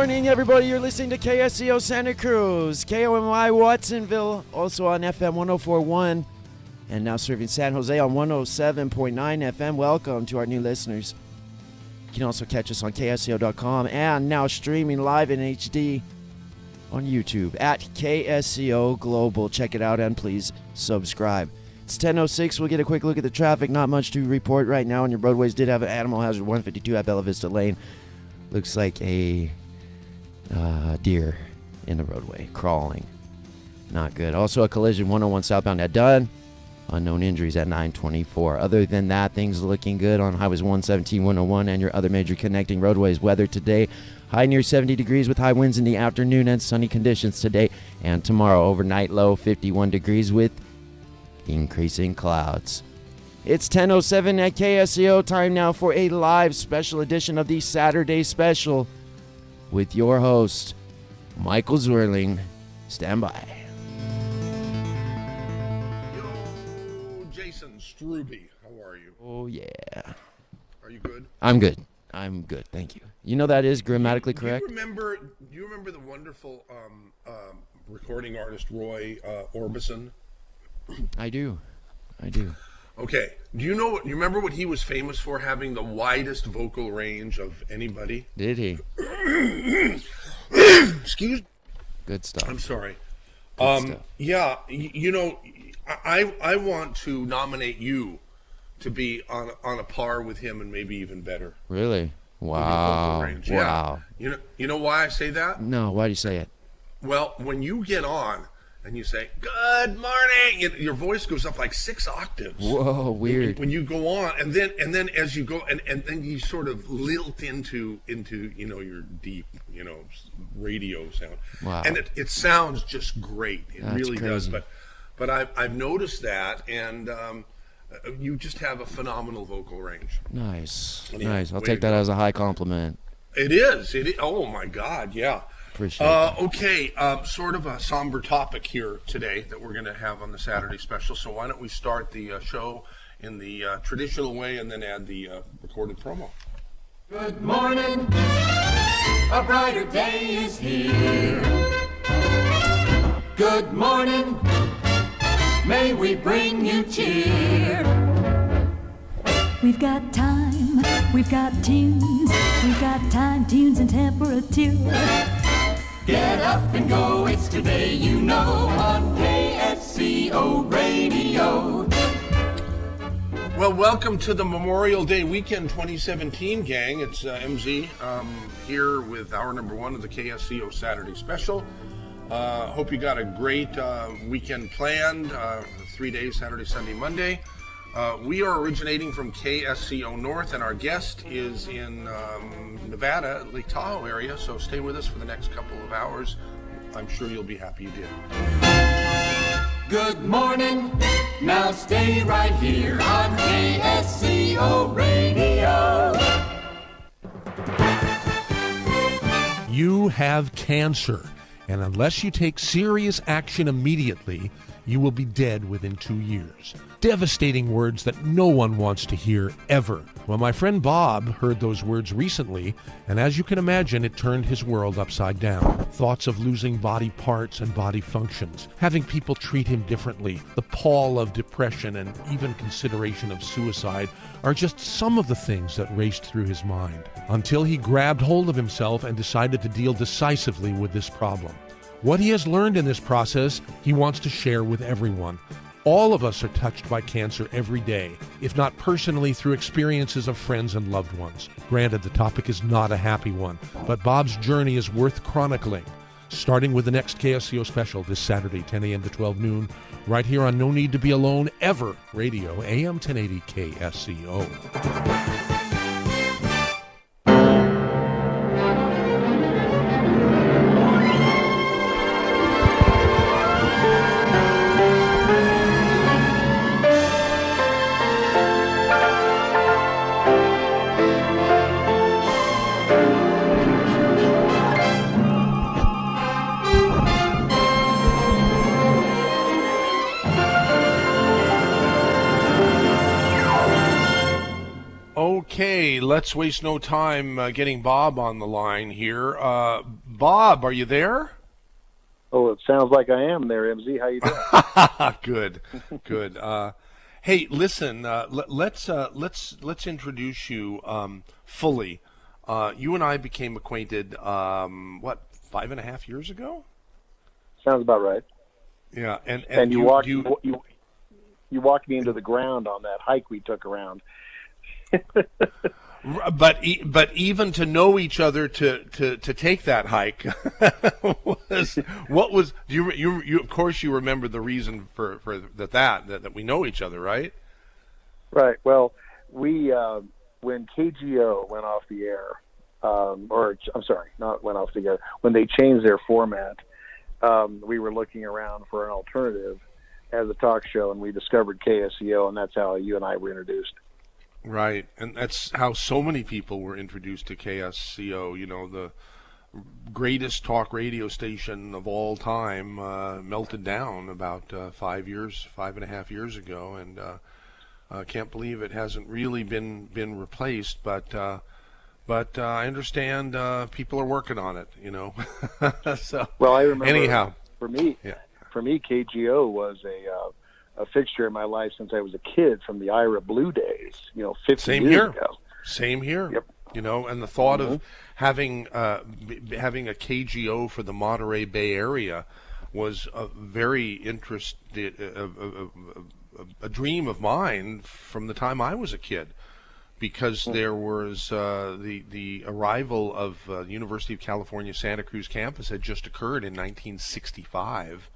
morning, everybody. You're listening to KSCO Santa Cruz, KOMY Watsonville, also on FM 104.1, and now serving San Jose on 107.9 FM. Welcome to our new listeners. You can also catch us on KSCO.com and now streaming live in HD on YouTube at KSCO Global. Check it out and please subscribe. It's 10:06. We'll get a quick look at the traffic. Not much to report right now on your roadways. Did have an animal hazard 152 at Bella Vista Lane. Looks like a deer in the roadway crawling. Not good. Also a collision 101 southbound at Dunn. Unknown injuries at 924. Other than that, things looking good on highways 117, 101, and your other major connecting roadways. Weather today, high near 70 degrees with high winds in the afternoon and sunny conditions today and tomorrow. Overnight low 51 degrees with increasing clouds. It's 10:07 at KSCO. Time now for a live special edition of the Saturday Special with your host, Michael Zwirling. Stand by. Jason Struby, how are you? Oh, yeah. Are you good? I'm good. I'm good. Thank you. You know that is grammatically correct? Do you remember the wonderful recording artist Roy Orbison? I do. Okay. Do you remember what he was famous for? Having the widest vocal range of anybody? Did he? Excuse me. Good stuff. I'm sorry. Good stuff. Yeah, I want to nominate you to be on a par with him and maybe even better. Really? Wow. Wow. Yeah. You know why I say that? No, why do you say it? Well, when you get on and you say, "Good morning," your voice goes up like 6 octaves. Whoa, weird. When you go on, and then as you go, and then you sort of lilt into your deep, radio sound. Wow. And it sounds just great. It That's really crazy. does. But I've noticed that, and you just have a phenomenal vocal range. Nice. Yeah, Nice. I'll way take to that go. as a high compliment. It is. Oh my God, yeah. Appreciate it. Okay, sort of a somber topic here today that we're going to have on the Saturday Special. So why don't we start the show in the traditional way and then add the recorded promo. Good morning, a brighter day is here. Good morning, may we bring you cheer. We've got time, we've got tunes, we've got time, tunes, and temperature. Get up and go, it's today you know on KSCO Radio. Well, welcome to the Memorial Day Weekend 2017, gang. It's MZ here with hour number 1 of the KSCO Saturday Special. Hope you got a great weekend planned, 3 days, Saturday, Sunday, Monday. We are originating from KSCO North, and our guest is in Nevada, Lake Tahoe area, so stay with us for the next couple of hours. I'm sure you'll be happy you did. Good morning, now stay right here on KSCO Radio. You have cancer, and unless you take serious action immediately, you will be dead within 2 years. Devastating words that no one wants to hear, ever. Well, my friend Bob heard those words recently, and as you can imagine, it turned his world upside down. Thoughts of losing body parts and body functions, having people treat him differently, the pall of depression, and even consideration of suicide are just some of the things that raced through his mind, until he grabbed hold of himself and decided to deal decisively with this problem. What he has learned in this process, he wants to share with everyone. All of us are touched by cancer every day, if not personally through experiences of friends and loved ones. Granted, the topic is not a happy one, but Bob's journey is worth chronicling. Starting with the next KSCO Special this Saturday, 10 a.m. to 12 noon, right here on No Need to Be Alone Ever Radio, AM 1080 KSCO. Okay, let's waste no time getting Bob on the line here. Bob, are you there? Oh, it sounds like I am there, MZ. How you doing? Good. Hey, listen. Let's introduce you fully. You and I became acquainted. 5.5 years ago? Sounds about right. Yeah, and you walked me into the ground on that hike we took around. But even to know each other to take that hike was you of course you remember the reason for that we know each other, right? Right. Well, we when KGO went off the air, or I'm sorry, not went off the air, when they changed their format, we were looking around for an alternative as a talk show, and we discovered KSCO, and that's how you and I were introduced. Right, and that's how so many people were introduced to KSCO. You know, the greatest talk radio station of all time melted down about 5.5 years ago, and can't believe it hasn't really been replaced. But I understand people are working on it. You know, so well, I remember. Anyhow, for me, KGO was a fixture in my life since I was a kid, from the Ira Blue days, 50 years ago. Same here. Yep. You know, and the thought of having a KGO for the Monterey Bay Area was a very interesting, a dream of mine from the time I was a kid, because there was the arrival of the University of California Santa Cruz campus had just occurred in 1965.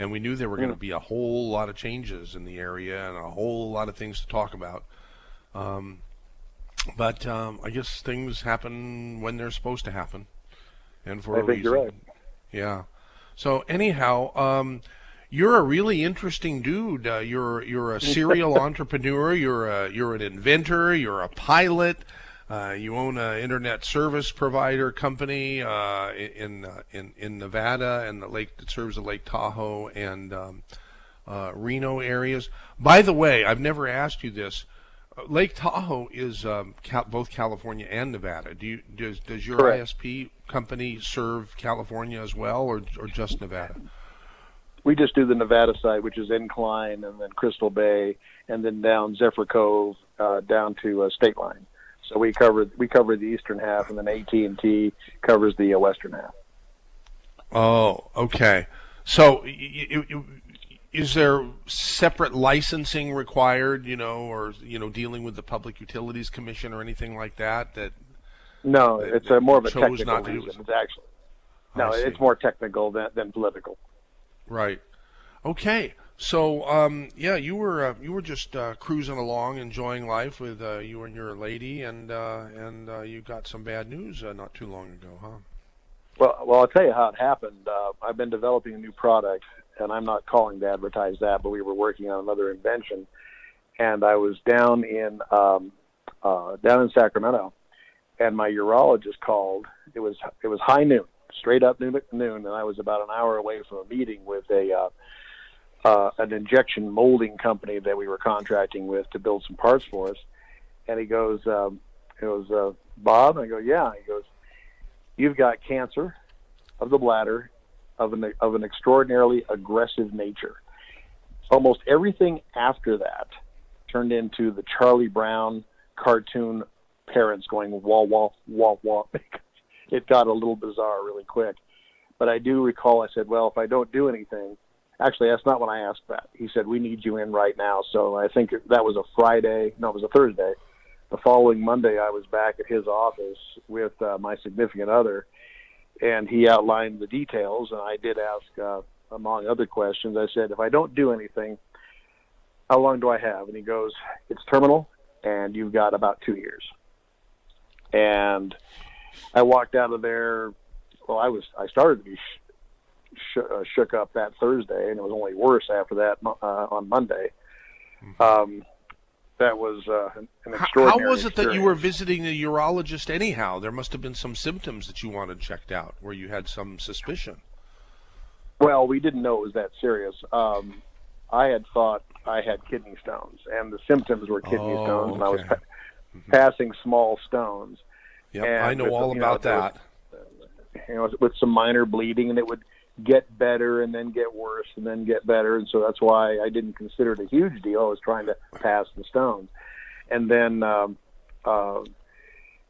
And we knew there were going to be a whole lot of changes in the area and a whole lot of things to talk about. But I guess things happen when they're supposed to happen, and for a reason. I think you're right. Yeah. So anyhow, you're a really interesting dude. You're a serial entrepreneur. You're an inventor. You're a pilot. You own an internet service provider company in Nevada and the lake that serves the Lake Tahoe and Reno areas. By the way, I've never asked you this. Lake Tahoe is both California and Nevada. Does your Correct. ISP company serve California as well, or just Nevada? We just do the Nevada side, which is Incline, and then Crystal Bay, and then down Zephyr Cove down to State Line. So we cover the eastern half, and then AT&T covers the western half. Oh, okay. So is there separate licensing required, or dealing with the Public Utilities Commission or anything like that? No, it's more of a technical not to reason. It's actually it's more technical than political. Right. Okay. So, you were just cruising along, enjoying life with you and your lady, and you got some bad news not too long ago, huh? Well, I'll tell you how it happened. I've been developing a new product, and I'm not calling to advertise that, but we were working on another invention, and I was down in Sacramento, and my urologist called. It was high noon, straight up noon, and I was about an hour away from a meeting with an injection molding company that we were contracting with to build some parts for us. And he goes, Bob? And I go, yeah. He goes, you've got cancer of the bladder of an extraordinarily aggressive nature. Almost everything after that turned into the Charlie Brown cartoon parents going wah, wah, wah, wah. It got a little bizarre really quick. But I do recall I said, well, if I don't do anything, actually, that's not when I asked that. He said, we need you in right now. So I think that was a Friday. No, it was a Thursday. The following Monday, I was back at his office with my significant other, and he outlined the details. And I did ask, among other questions, I said, if I don't do anything, how long do I have? And he goes, it's terminal, and you've got about 2 years. And I walked out of there. Well, I started to be shook up that Thursday, and it was only worse after that on Monday. That was an extraordinary How was it experience. that you were visiting a urologist anyhow? There must have been some symptoms that you wanted checked out, where you had some suspicion. Well, we didn't know it was that serious. I had thought I had kidney stones, and the symptoms were kidney stones, and passing small stones. Yep, And I know all about that. With some minor bleeding, and it would get better and then get worse and then get better. And so that's why I didn't consider it a huge deal. I was trying to pass the stones. And then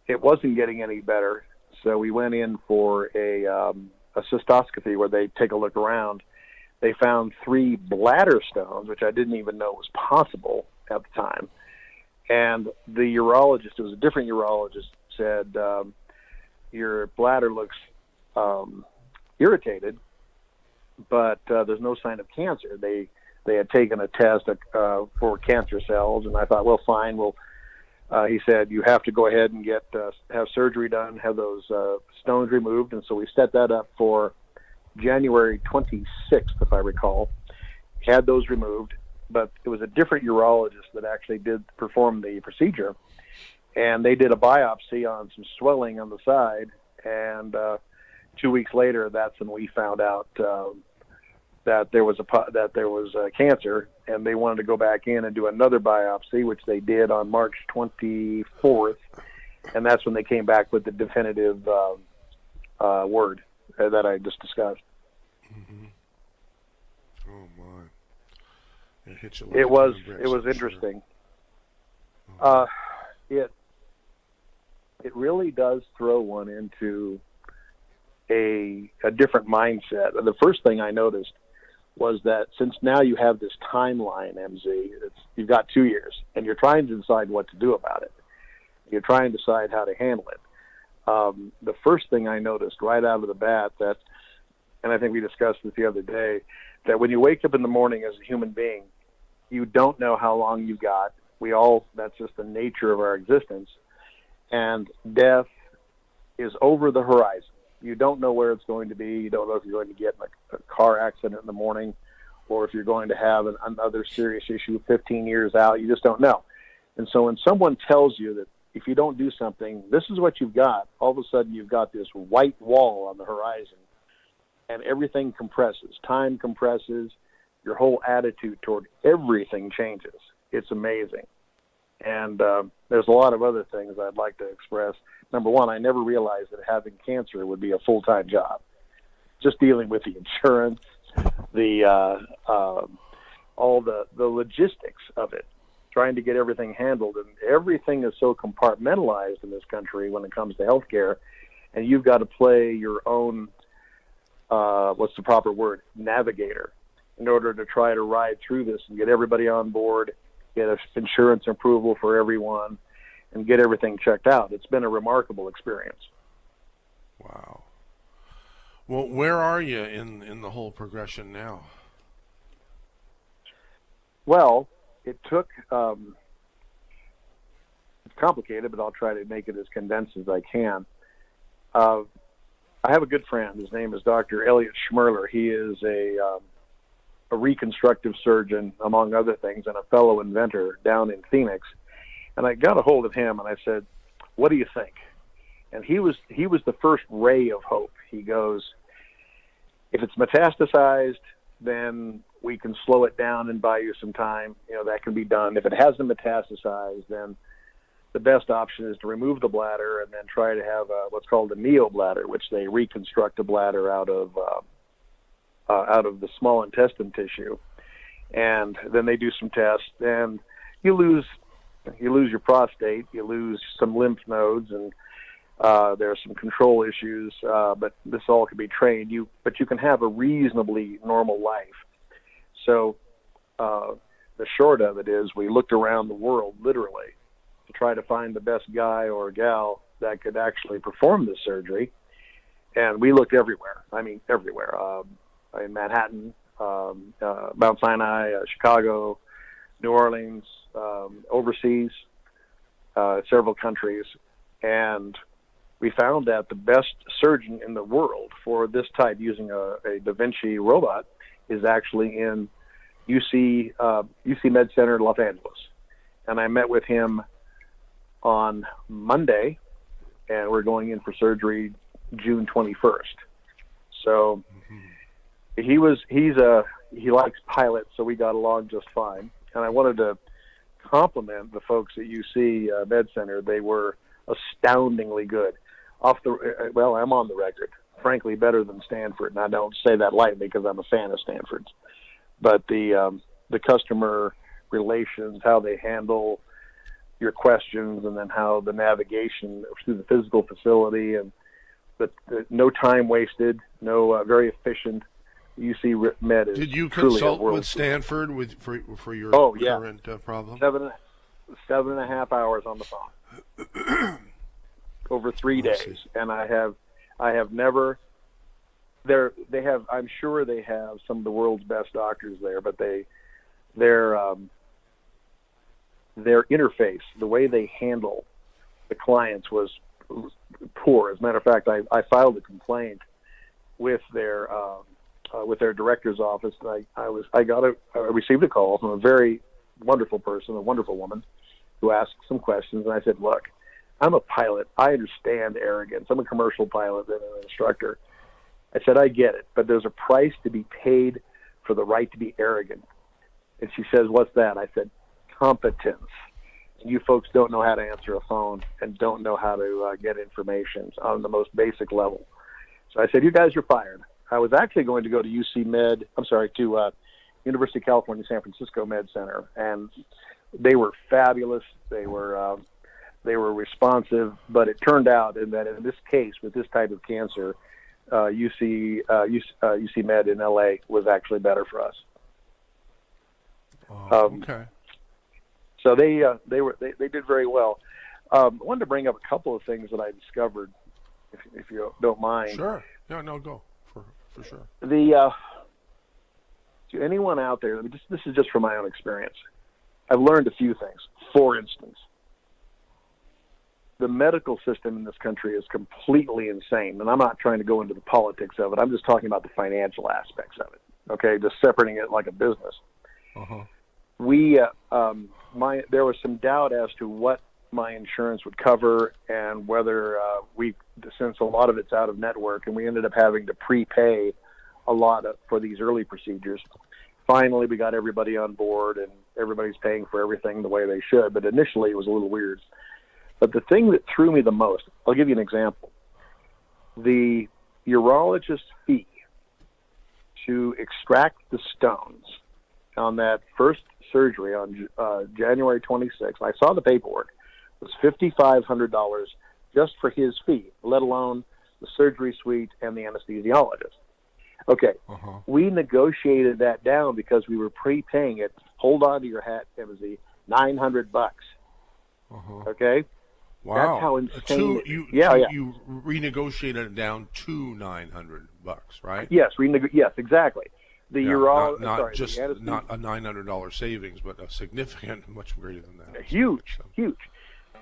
it wasn't getting any better. So we went in for a cystoscopy where they take a look around. They found 3 bladder stones, which I didn't even know was possible at the time. And the urologist, it was a different urologist, said, your bladder looks irritated, but there's no sign of cancer. They had taken a test for cancer cells, and I thought, well, fine. Well, he said, you have to go ahead and have surgery done, have those stones removed. And so we set that up for January 26th, if I recall. Had those removed, but it was a different urologist that actually did perform the procedure. And they did a biopsy on some swelling on the side. And 2 weeks later, that's when we found out that there was cancer, and they wanted to go back in and do another biopsy, which they did on March 24th, and that's when they came back with the definitive word that I just discussed. Mm-hmm. Oh my! It hit you like it was sure. interesting. It really does throw one into a different mindset. The first thing I noticed was that since now you have this timeline, MZ, you've got 2 years, and you're trying to decide what to do about it. You're trying to decide how to handle it. The first thing I noticed right out of the bat and I think we discussed this the other day, that when you wake up in the morning as a human being, you don't know how long you've got. That's just the nature of our existence. And death is over the horizon. You don't know where it's going to be. You don't know if you're going to get in a car accident in the morning, or if you're going to have another serious issue 15 years out. You just don't know. And so when someone tells you that if you don't do something, this is what you've got, all of a sudden you've got this white wall on the horizon, and everything compresses. Time compresses. Your whole attitude toward everything changes. It's amazing. And there's a lot of other things I'd like to express. Number one, I never realized that having cancer would be a full-time job. Just dealing with the insurance, all the logistics of it, trying to get everything handled. And everything is so compartmentalized in this country when it comes to healthcare, and you've got to play your own, what's the proper word, navigator, in order to try to ride through this and get everybody on board, get insurance approval for everyone, and get everything checked out. It's been a remarkable experience. Wow. Well, where are you in the whole progression now? Well, it took, it's complicated, but I'll try to make it as condensed as I can. I have a good friend. His name is Dr. Elliot Schmerler. He is a reconstructive surgeon, among other things, and a fellow inventor down in Phoenix. And I got a hold of him, and I said, what do you think? And he was the first ray of hope. He goes, if it's metastasized, then we can slow it down and buy you some time. That can be done. If it hasn't metastasized, then the best option is to remove the bladder and then try to have what's called a neobladder, which they reconstruct a bladder out of the small intestine tissue. And then they do some tests, and you lose your prostate, you lose some lymph nodes, and there are some control issues, but this all can be trained. But you can have a reasonably normal life. So the short of it is we looked around the world, literally, to try to find the best guy or gal that could actually perform this surgery. And we looked everywhere. I mean, everywhere. In Manhattan, Mount Sinai, Chicago, New Orleans, overseas, several countries. And we found that the best surgeon in the world for this type, using a Da Vinci robot, is actually in UC Med Center, Los Angeles. And I met with him on Monday, and we're going in for surgery June 21st. So he likes pilots, so we got along just fine. And I wanted to compliment the folks at UC Med Center. They were astoundingly good. I'm on the record, frankly, better than Stanford, and I don't say that lightly because I'm a fan of Stanford's. But the customer relations, how they handle your questions, and then how the navigation through the physical facility, and the no time wasted, no very efficient. UC Med is Did you truly a consult world with Stanford for your current problem? 7.5 hours on the phone over 3 days, and I have never. They have. I'm sure they have some of the world's best doctors there, but their interface, the way they handle the clients, was poor. As a matter of fact, I filed a complaint with their director's office. I received a call from a very wonderful person, a wonderful woman, who asked some questions, and I said, "Look, I'm a pilot. I understand arrogance. I'm a commercial pilot and an instructor." I said, "I get it, but there's a price to be paid for the right to be arrogant." And she says, "What's that?" I said, "Competence. You folks don't know how to answer a phone and don't know how to get information on the most basic level." So I said, "You guys are fired." I was actually going to go to to University of California, San Francisco Med Center, and they were fabulous. They were responsive, but it turned out that in this case, with this type of cancer, UC Med in LA was actually better for us. Okay. So they did very well. I wanted to bring up a couple of things that I discovered, if you don't mind. Sure. No, go for sure. To anyone out there, this is just from my own experience. I've learned a few things. For instance, the medical system in this country is completely insane, and I'm not trying to go into the politics of it. I'm just talking about the financial aspects of it. Okay, just separating it like a business. Uh-huh. There was some doubt as to what my insurance would cover, and whether since a lot of it's out of network, and we ended up having to prepay a lot for these early procedures. Finally, we got everybody on board, and everybody's paying for everything the way they should. But initially, it was a little weird. But the thing that threw me the most, I'll give you an example. The urologist's fee to extract the stones on that first surgery on January 26th, I saw the paperwork, was $5,500 just for his fee, let alone the surgery suite and the anesthesiologist. Okay, We negotiated that down because we were prepaying it. Hold on to your hat, Timothy. $900. Okay. Wow. That's how insane. You renegotiated it down to $900, right? Yes, yes, exactly. The urologist, not a $900 savings, but a significant, much greater than that. Huge.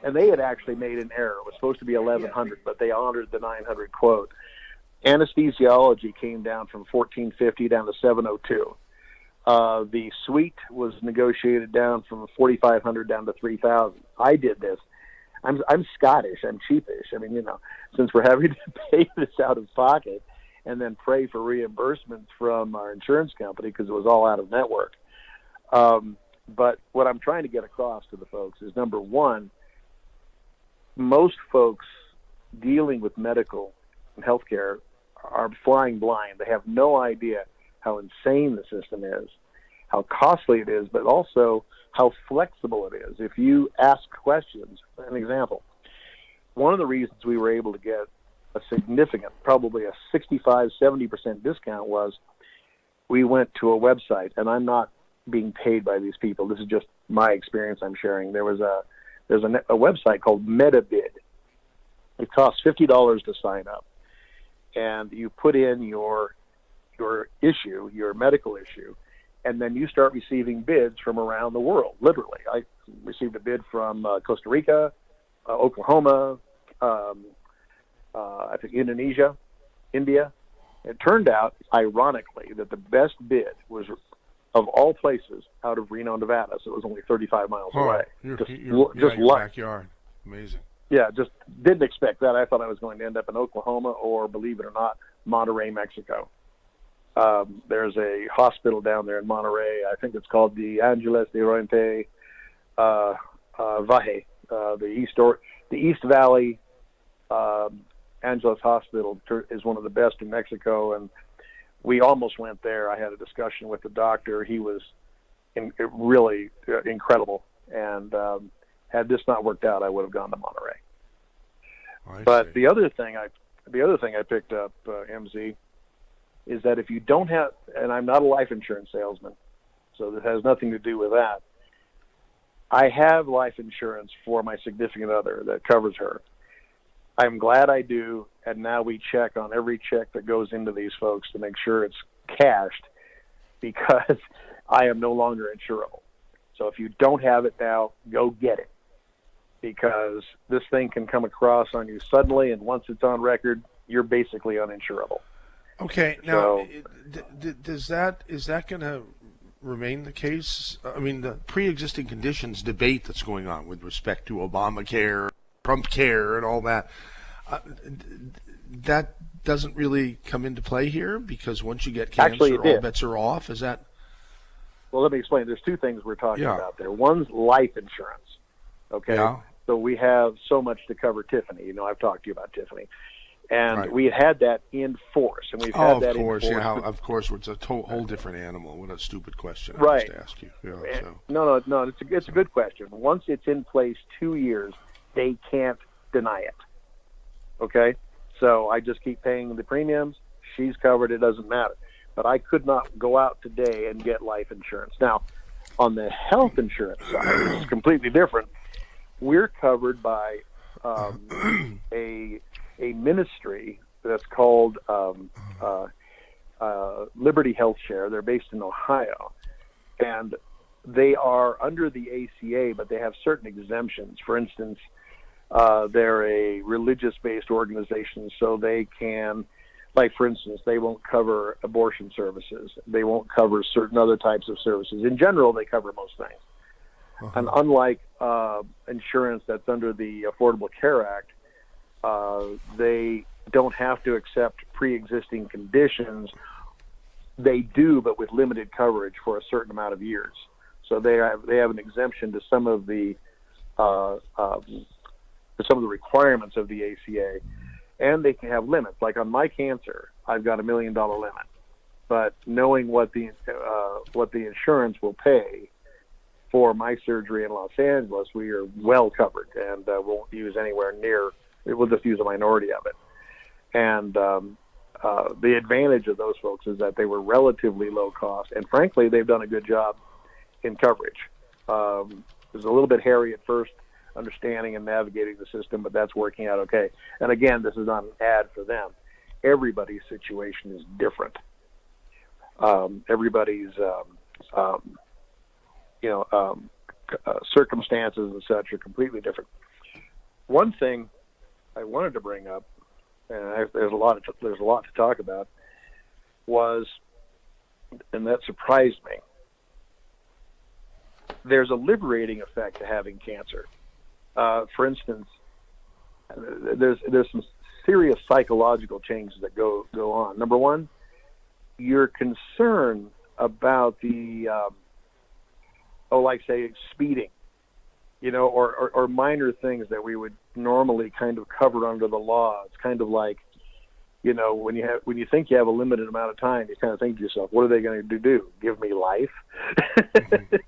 And they had actually made an error. It was supposed to be $1,100, but they honored the $900 quote. Anesthesiology came down from $1,450 down to $702. The suite was negotiated down from $4,500 down to $3,000. I did this. I'm Scottish. I'm cheapish. I mean, since we're having to pay this out of pocket and then pray for reimbursements from our insurance company because it was all out of network. But what I'm trying to get across to the folks is, number one, most folks dealing with medical and healthcare are flying blind. They have no idea how insane the system is, how costly it is, but also how flexible it is. If you ask questions, an example, one of the reasons we were able to get a significant, probably a 65-70% discount, was we went to a website, and I'm not being paid by these people. This is just my experience I'm sharing. There's a website called MetaBid. It costs $50 to sign up, and you put in your issue, your medical issue, and then you start receiving bids from around the world. Literally, I received a bid from Costa Rica, Oklahoma, I think Indonesia, India. It turned out, ironically, that the best bid was, of all places, out of Reno, Nevada. So it was only 35 miles away. Your backyard. Amazing. Yeah, just didn't expect that. I thought I was going to end up in Oklahoma or, believe it or not, Monterrey, Mexico. There's a hospital down there in Monterrey. I think it's called the Angeles de Oriente Valle, the East Valley Angeles Hospital is one of the best in Mexico, and we almost went there. I had a discussion with the doctor. He was really incredible, and had this not worked out, I would have gone to Monterey. But the other thing I picked up, MZ, is that if you don't have, and I'm not a life insurance salesman, so this has nothing to do with that. I have life insurance for my significant other that covers her. I'm glad I do, and now we check on every check that goes into these folks to make sure it's cashed, because I am no longer insurable. So if you don't have it now, go get it, because this thing can come across on you suddenly, and once it's on record, you're basically uninsurable. Okay, now, is that going to remain the case? I mean, the pre-existing conditions debate that's going on with respect to Obamacare, Trump care, and all that, that doesn't really come into play here, because once you get cancer, all bets are off. Is that? Well, let me explain. There's two things we're talking about there. One's life insurance. Okay. Yeah. So we have so much to cover Tiffany. You know, I've talked to you about Tiffany. And right. we had that in force, and we've had that in force. Of course, it's a whole different animal. What a stupid question right. I just asked you. Yeah, so. No, it's a good question. Once it's in place 2 years, they can't deny it. Okay? So I just keep paying the premiums. She's covered. It doesn't matter. But I could not go out today and get life insurance. Now, on the health insurance side, it's completely different. We're covered by a ministry that's called Liberty Health Share. They're based in Ohio, and they are under the ACA, but they have certain exemptions. For instance, they're a religious-based organization, so they can, like, for instance, they won't cover abortion services. They won't cover certain other types of services. In general, they cover most things. Uh-huh. And unlike insurance that's under the Affordable Care Act, they don't have to accept pre-existing conditions. They do, but with limited coverage for a certain amount of years. So they have an exemption to some of the requirements of the ACA, and they can have limits. Like on my cancer, I've got $1 million limit, but knowing what the insurance will pay for my surgery in Los Angeles, we are well covered, and won't use anywhere near. We'll just use a minority of it. And the advantage of those folks is that they were relatively low cost, and frankly, they've done a good job in coverage. It was a little bit hairy at first, understanding and navigating the system, but that's working out okay. And again, this is not an ad for them. Everybody's situation is different. Everybody's circumstances and such are completely different. One thing I wanted to bring up, and there's a lot to talk about, was, and that surprised me, there's a liberating effect to having cancer. For instance, there's some serious psychological changes that go on. Number one, your concern about the like say speeding, or minor things that we would normally kind of cover under the law. It's kind of like, when you think you have a limited amount of time, you kind of think to yourself, what are they going to do? Give me life?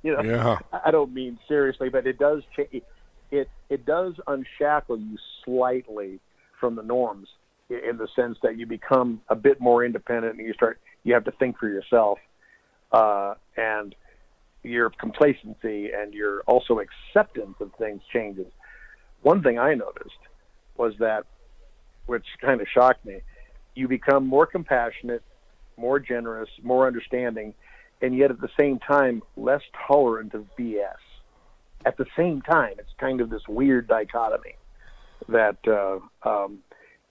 Yeah. I don't mean seriously, but it does change. It does unshackle you slightly from the norms, in the sense that you become a bit more independent, and you have to think for yourself, and your complacency and your also acceptance of things changes. One thing I noticed was that, which kind of shocked me, you become more compassionate, more generous, more understanding, and yet at the same time less tolerant of BS. At the same time, it's kind of this weird dichotomy that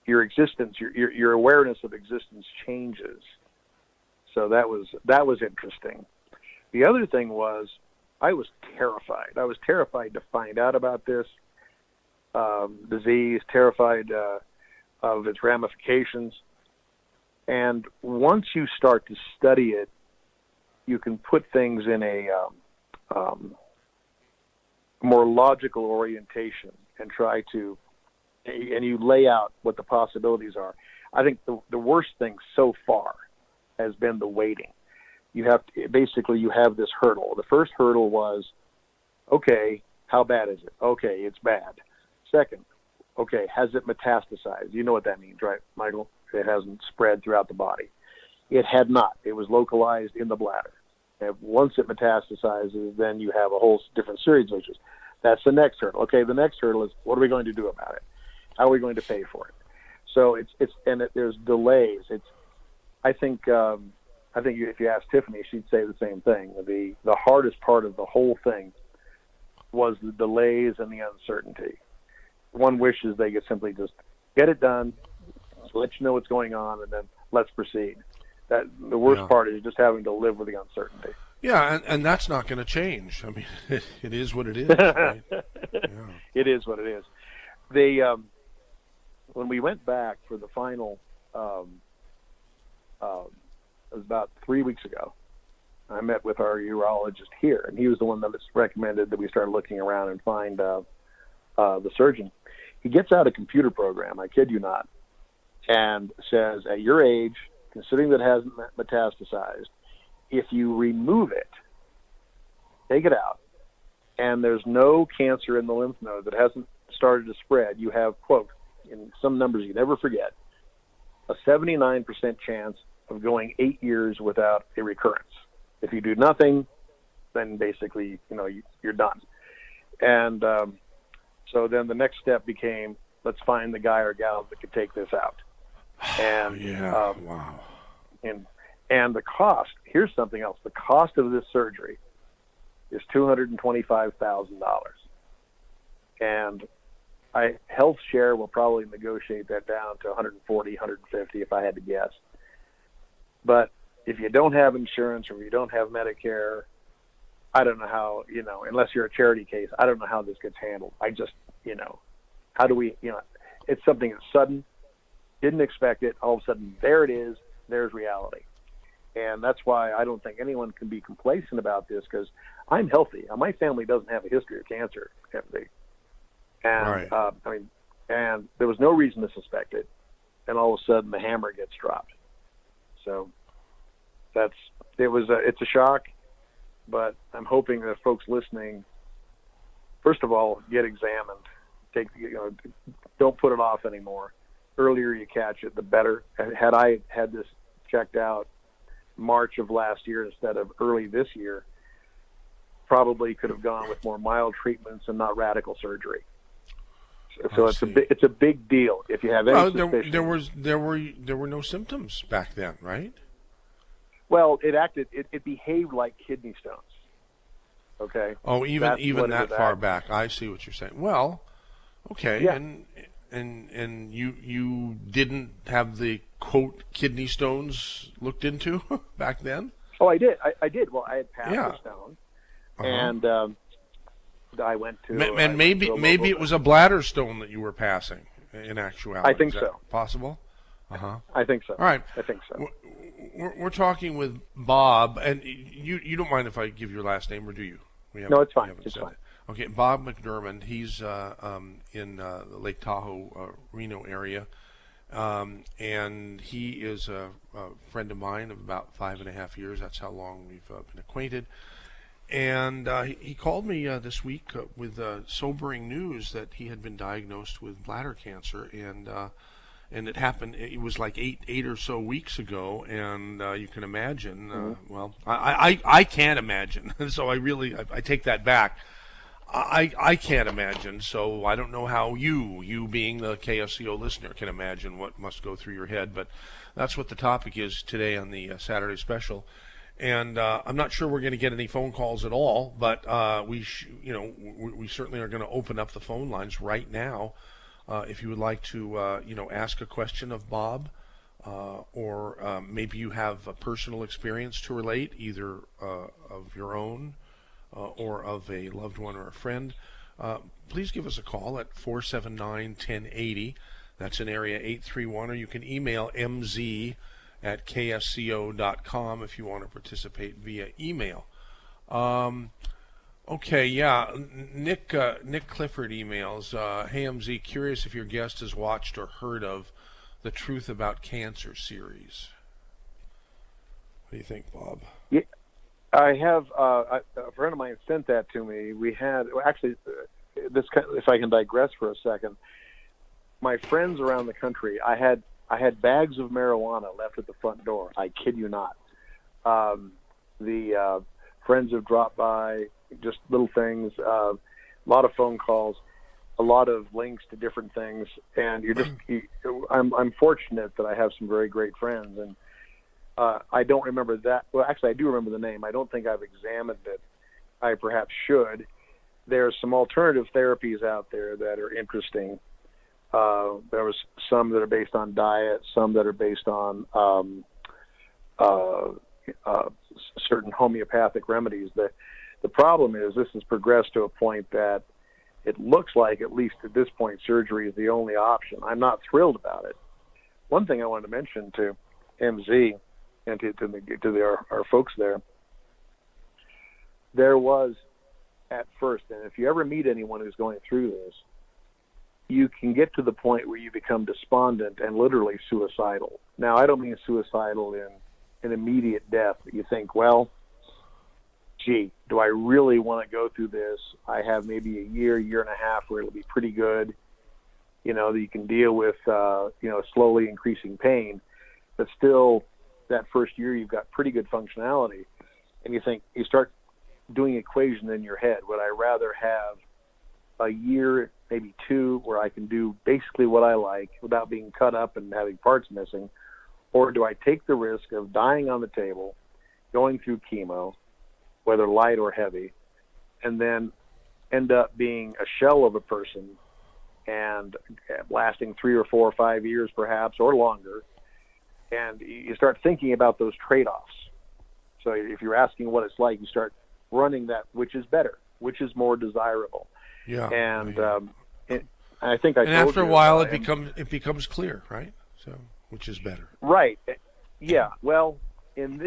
your existence, your awareness of existence changes. So that was interesting. The other thing was, I was terrified. I was terrified to find out about this disease, terrified of its ramifications. And once you start to study it, you can put things in more logical orientation and try to, and you lay out what the possibilities are. I think the worst thing so far has been the waiting. You have this hurdle. The first hurdle was, okay, how bad is it? Okay, it's bad. Second, okay, has it metastasized? You know what that means, right, Michael? It hasn't spread throughout the body. It had not. It was localized in the bladder. And once it metastasizes, then you have a whole different series of issues. That's the next hurdle. Okay, the next hurdle is, what are we going to do about it? How are we going to pay for it? So there's delays. I think if you ask Tiffany, she'd say the same thing. The hardest part of the whole thing was the delays and the uncertainty. One wishes they could simply just get it done, let you know what's going on, and then let's proceed. That the worst part is just having to live with the uncertainty. Yeah, and that's not going to change. I mean, it is what it is. Right? Yeah. It is what it is. When we went back for the final, it was about 3 weeks ago, I met with our urologist here, and he was the one that recommended that we start looking around and find the surgeon. He gets out a computer program, I kid you not, and says, at your age, considering that it hasn't metastasized, if you remove it, take it out, and there's no cancer in the lymph node that hasn't started to spread, you have, quote, in some numbers you never forget, a 79% chance of going 8 years without a recurrence. If you do nothing, then basically, you're done. And so then the next step became, let's find the guy or gal that could take this out. And wow. And the cost, here's something else. The cost of this surgery is $225,000. And Health Share will probably negotiate that down to 140, 150 if I had to guess. But if you don't have insurance or you don't have Medicare, I don't know how, unless you're a charity case, I don't know how this gets handled. I just, how do we, it's something that's sudden, didn't expect it, all of a sudden, there it is, there's reality. And that's why I don't think anyone can be complacent about this, because I'm healthy. My family doesn't have a history of cancer. And, right. And there was no reason to suspect it. And all of a sudden the hammer gets dropped. So it's a shock, but I'm hoping that folks listening, first of all, get examined. Don't put it off anymore. Earlier you catch it, the better. Had I had this checked out March of last year instead of early this year, probably could have gone with more mild treatments and not radical surgery. So it's a big deal if you have any suspicion. There were no symptoms back then, right? Well, it behaved like kidney stones. Okay. Oh, even that far back. I see what you're saying. Well, okay. Yeah. And you didn't have the quote kidney stones looked into back then? Oh, I did. I did. Well, I had passed the stone, and I went to. And maybe it was a bladder stone that you were passing. In actuality, I think is that so. Possible? I think so. All right. I think so. We're talking with Bob, and you don't mind if I give your last name, or do you? No, it's fine. It's fine. Okay, Bob McDermott. He's in the Lake Tahoe, Reno area, and he is a friend of mine of about 5.5 years. That's how long we've been acquainted. And he called me this week with sobering news that he had been diagnosed with bladder cancer, and it happened. It was like eight or so weeks ago, and you can imagine. Well, I can't imagine. So I take that back. I can't imagine. So I don't know how you being the KSCO listener, can imagine what must go through your head. But that's what the topic is today on the Saturday special. And I'm not sure we're going to get any phone calls at all, but we certainly are going to open up the phone lines right now. If you would like to, ask a question of Bob, or maybe you have a personal experience to relate, either of your own or of a loved one or a friend, please give us a call at 479-1080. That's in area 831, or you can email mz@ksco.com if you want to participate via email. Okay, yeah. Nick Clifford emails, "Hey MZ, curious if your guest has watched or heard of the Truth About Cancer series." What do you think, Bob? Yeah, I have. A friend of mine sent that to me. We had actually this. If I can digress for a second, my friends around the country, I had bags of marijuana left at the front door. I kid you not. The friends have dropped by, just little things, a lot of phone calls, a lot of links to different things, and I'm fortunate that I have some very great friends, and I don't remember that. Well, actually, I do remember the name. I don't think I've examined it. I perhaps should. There's some alternative therapies out there that are interesting. There was some that are based on diet, some that are based on certain homeopathic remedies. The problem is this has progressed to a point that it looks like, at least at this point, surgery is the only option. I'm not thrilled about it. One thing I wanted to mention to MZ and to our folks there was at first, and if you ever meet anyone who's going through this, you can get to the point where you become despondent and literally suicidal. Now, I don't mean suicidal in an immediate death. You think, well, gee, do I really want to go through this? I have maybe a year and a half where it'll be pretty good, that you can deal with, slowly increasing pain, but still that first year you've got pretty good functionality. And you start doing equation in your head. Would I rather have a year, maybe two, where I can do basically what I like without being cut up and having parts missing? Or do I take the risk of dying on the table, going through chemo, whether light or heavy, and then end up being a shell of a person and lasting 3 or 4 or 5 years perhaps, or longer? And you start thinking about those trade-offs. So if you're asking what it's like, you start running that, which is better, which is more desirable. Yeah. And I think I and told after a you, while it becomes clear, right? So, which is better. Right. Yeah. Well, and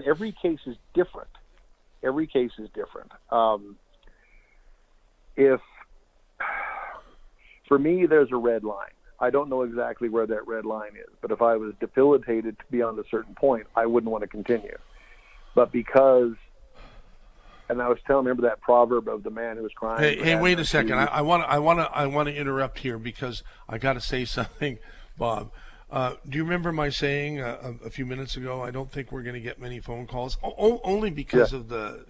every case is different. Every case is different. If for me, there's a red line. I don't know exactly where that red line is, but if I was debilitated beyond a certain point, I wouldn't want to continue. But because, and I was remember that proverb of the man who was crying. Hey, wait a second. I want to interrupt here because I got to say something, Bob. Do you remember my saying a few minutes ago? I don't think we're going to get many phone calls, only because of the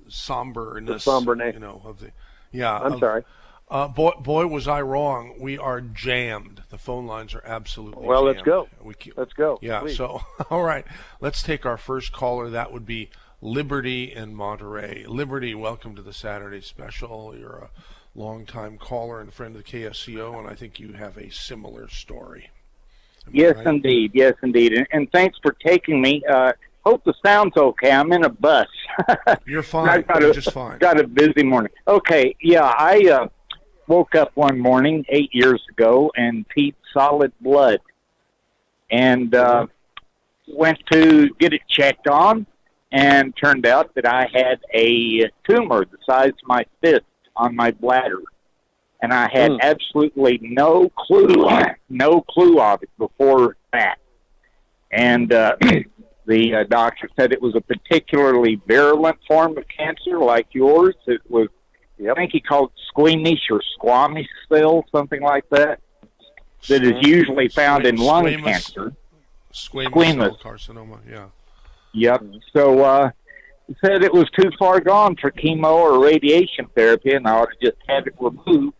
somberness. The somberness. Of the. Yeah. I'm sorry. Boy, was I wrong. We are jammed. The phone lines are absolutely well, jammed. Let's go. Let's go. Yeah, please. So, all right. Let's take our first caller. That would be Liberty in Monterey. Liberty, welcome to the Saturday Special. You're a longtime caller and friend of the KSCO, and I think you have a similar story. Yes, right? indeed. Yes, indeed. And thanks for taking me. Hope the sound's okay. I'm in a bus. You're fine. You're just fine. Got a busy morning. Okay, yeah, I woke up one morning 8 years ago and peed solid blood, and went to get it checked on, and turned out that I had a tumor the size of my fist on my bladder, and I had absolutely no clue of it before that. And the doctor said it was a particularly virulent form of cancer like yours. It was, I think he called it squeamish or squamish cell, something like that, that is usually found in lung cancer. Squamous cell carcinoma, yeah. Yep. So he said it was too far gone for chemo or radiation therapy, and I ought to just have it removed.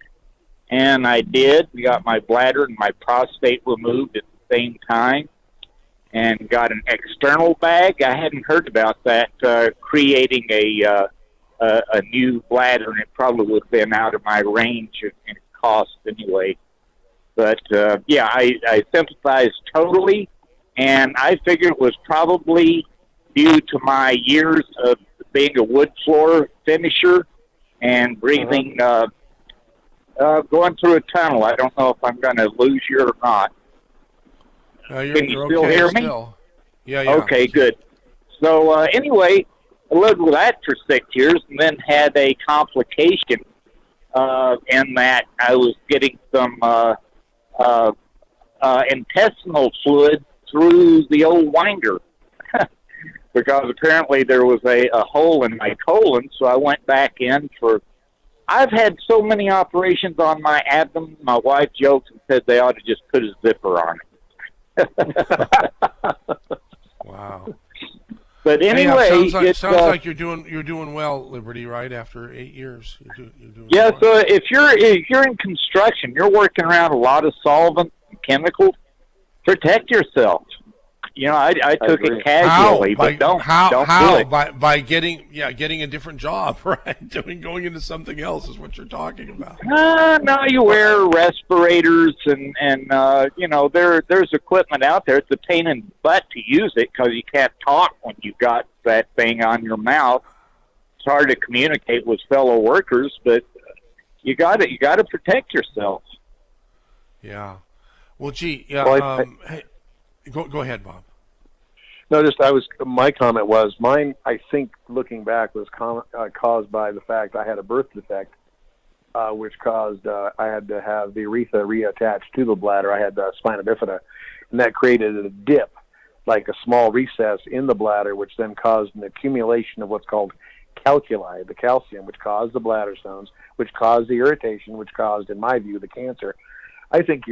And I did. We got my bladder and my prostate removed at the same time, and got an external bag. I hadn't heard about that, creating a new bladder, and it probably would have been out of my range in cost anyway. But, yeah, I sympathize totally, and I figured it was probably due to my years of being a wood floor finisher and breathing, going through a tunnel. I don't know if I'm going to lose you or not. Can you still hear me? Yeah. Okay, good. So, anyway, I lived with that for 6 years, and then had a complication in that I was getting some intestinal fluid through the old winder. Because apparently there was a hole in my colon, so I went back in for... I've had so many operations on my abdomen, my wife jokes and said they ought to just put a zipper on it. Wow. But anyway... sounds like you're doing well, Liberty, right, after 8 years. You're doing yeah, well. so if you're in construction, you're working around a lot of solvents and chemicals, protect yourself. You know, I took it casually, but don't do it. By getting a different job, right? Going into something else is what you're talking about. No, you wear respirators and you know, there's equipment out there. It's a pain in the butt to use it because you can't talk when you've got that thing on your mouth. It's hard to communicate with fellow workers, but you got to protect yourself. Yeah. Well, gee, yeah. Well, hey, go ahead, Bob. No, my comment was mine. I think looking back was caused by the fact I had a birth defect, which caused I had to have the urethra reattached to the bladder. I had spina bifida, and that created a dip, like a small recess in the bladder, which then caused an accumulation of what's called calculi, the calcium, which caused the bladder stones, which caused the irritation, which caused, in my view, the cancer. I think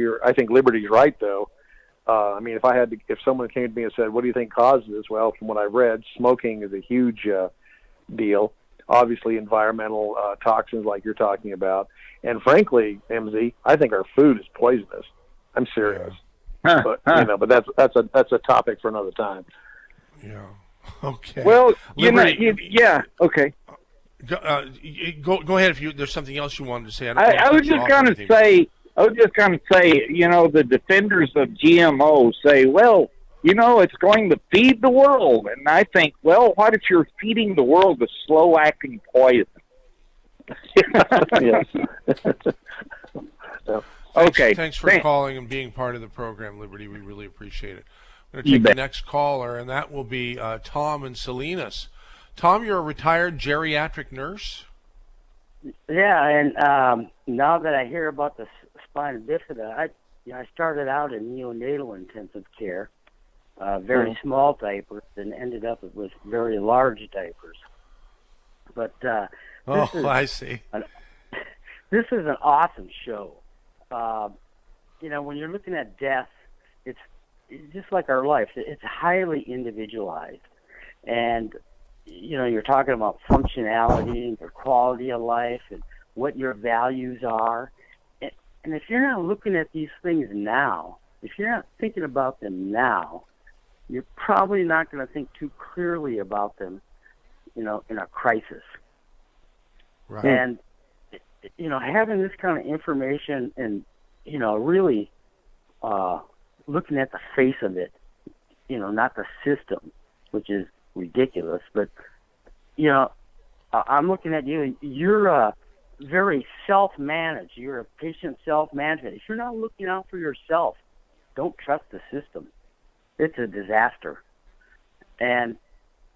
Liberty's right, though. I mean, if someone came to me and said, "What do you think causes this?" Well, from what I've read, smoking is a huge deal. Obviously, environmental toxins, like you're talking about, and frankly, MZ, I think our food is poisonous. I'm serious, but that's a topic for another time. Yeah. Okay. Well, Liberty, yeah. Okay. Go ahead if there's something else you wanted to say. I was just going to say. You know, the defenders of GMO say, well, you know, it's going to feed the world. And I think, well, what if you're feeding the world a slow-acting poison? Yes. Okay. Thanks for calling and being part of the program, Liberty. We really appreciate it. I'm going to take the next caller, and that will be Tom in Salinas. Tom, you're a retired geriatric nurse? Yeah, and now that I hear about the spina bifida, I started out in neonatal intensive care, very small diapers, and ended up with very large diapers. But I see. This is an awesome show. You know, when you're looking at death, it's just like our life. It's highly individualized, and you know, you're talking about functionality and your quality of life and what your values are. And if you're not looking at these things now, if you're not thinking about them now, you're probably not going to think too clearly about them, you know, in a crisis. Right. And, you know, having this kind of information and, you know, really looking at the face of it, you know, not the system, which is ridiculous, but, you know, I'm looking at you. You're very self-managed. You're a patient self-management. If you're not looking out for yourself, don't trust the system. It's a disaster. And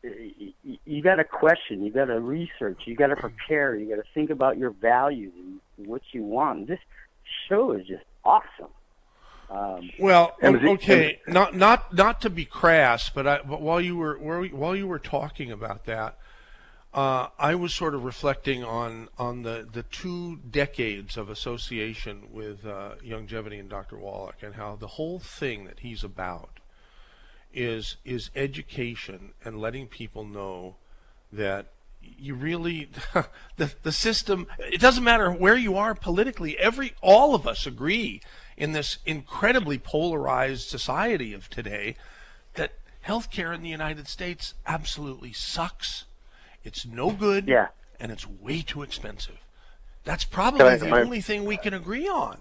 you got to question. You got to research. You got to prepare. You got to think about your values and what you want. This show is just awesome. Well, okay, not to be crass, but while you were talking about that, I was sort of reflecting on the 2 decades of association with Youngevity and Dr. Wallach, and how the whole thing that he's about is education and letting people know that you really the system. It doesn't matter where you are politically. All of us agree in this incredibly polarized society of today that healthcare in the United States absolutely sucks. It's no good, and it's way too expensive. That's probably the only thing we can agree on.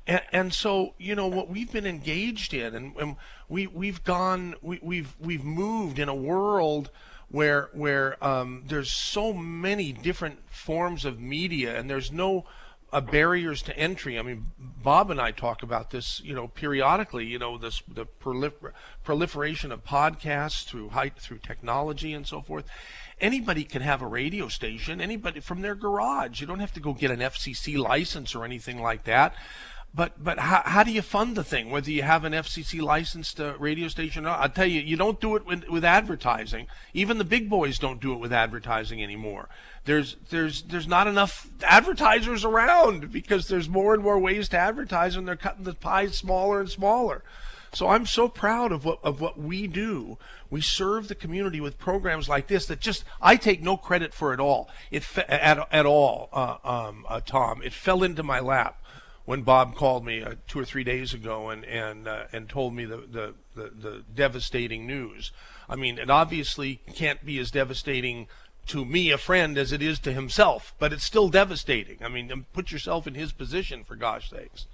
And so, you know, what we've been engaged in, and we've moved in a world where there's so many different forms of media, and there's no barriers to entry. I mean, Bob and I talk about this, periodically. The proliferation of podcasts through technology and so forth. Anybody can have a radio station. Anybody from their garage. You don't have to go get an FCC license or anything like that. But how do you fund the thing? Whether you have an FCC licensed radio station or not, I'll tell you, you don't do it with advertising. Even the big boys don't do it with advertising anymore. There's not enough advertisers around because there's more and more ways to advertise, and they're cutting the pie smaller and smaller. So I'm so proud of what we do. We serve the community with programs like this that I take no credit for at all. Tom. It fell into my lap when Bob called me 2 or 3 days ago and told me the devastating news. I mean, it obviously can't be as devastating to me, a friend, as it is to himself, but it's still devastating. I mean, put yourself in his position, for gosh sakes.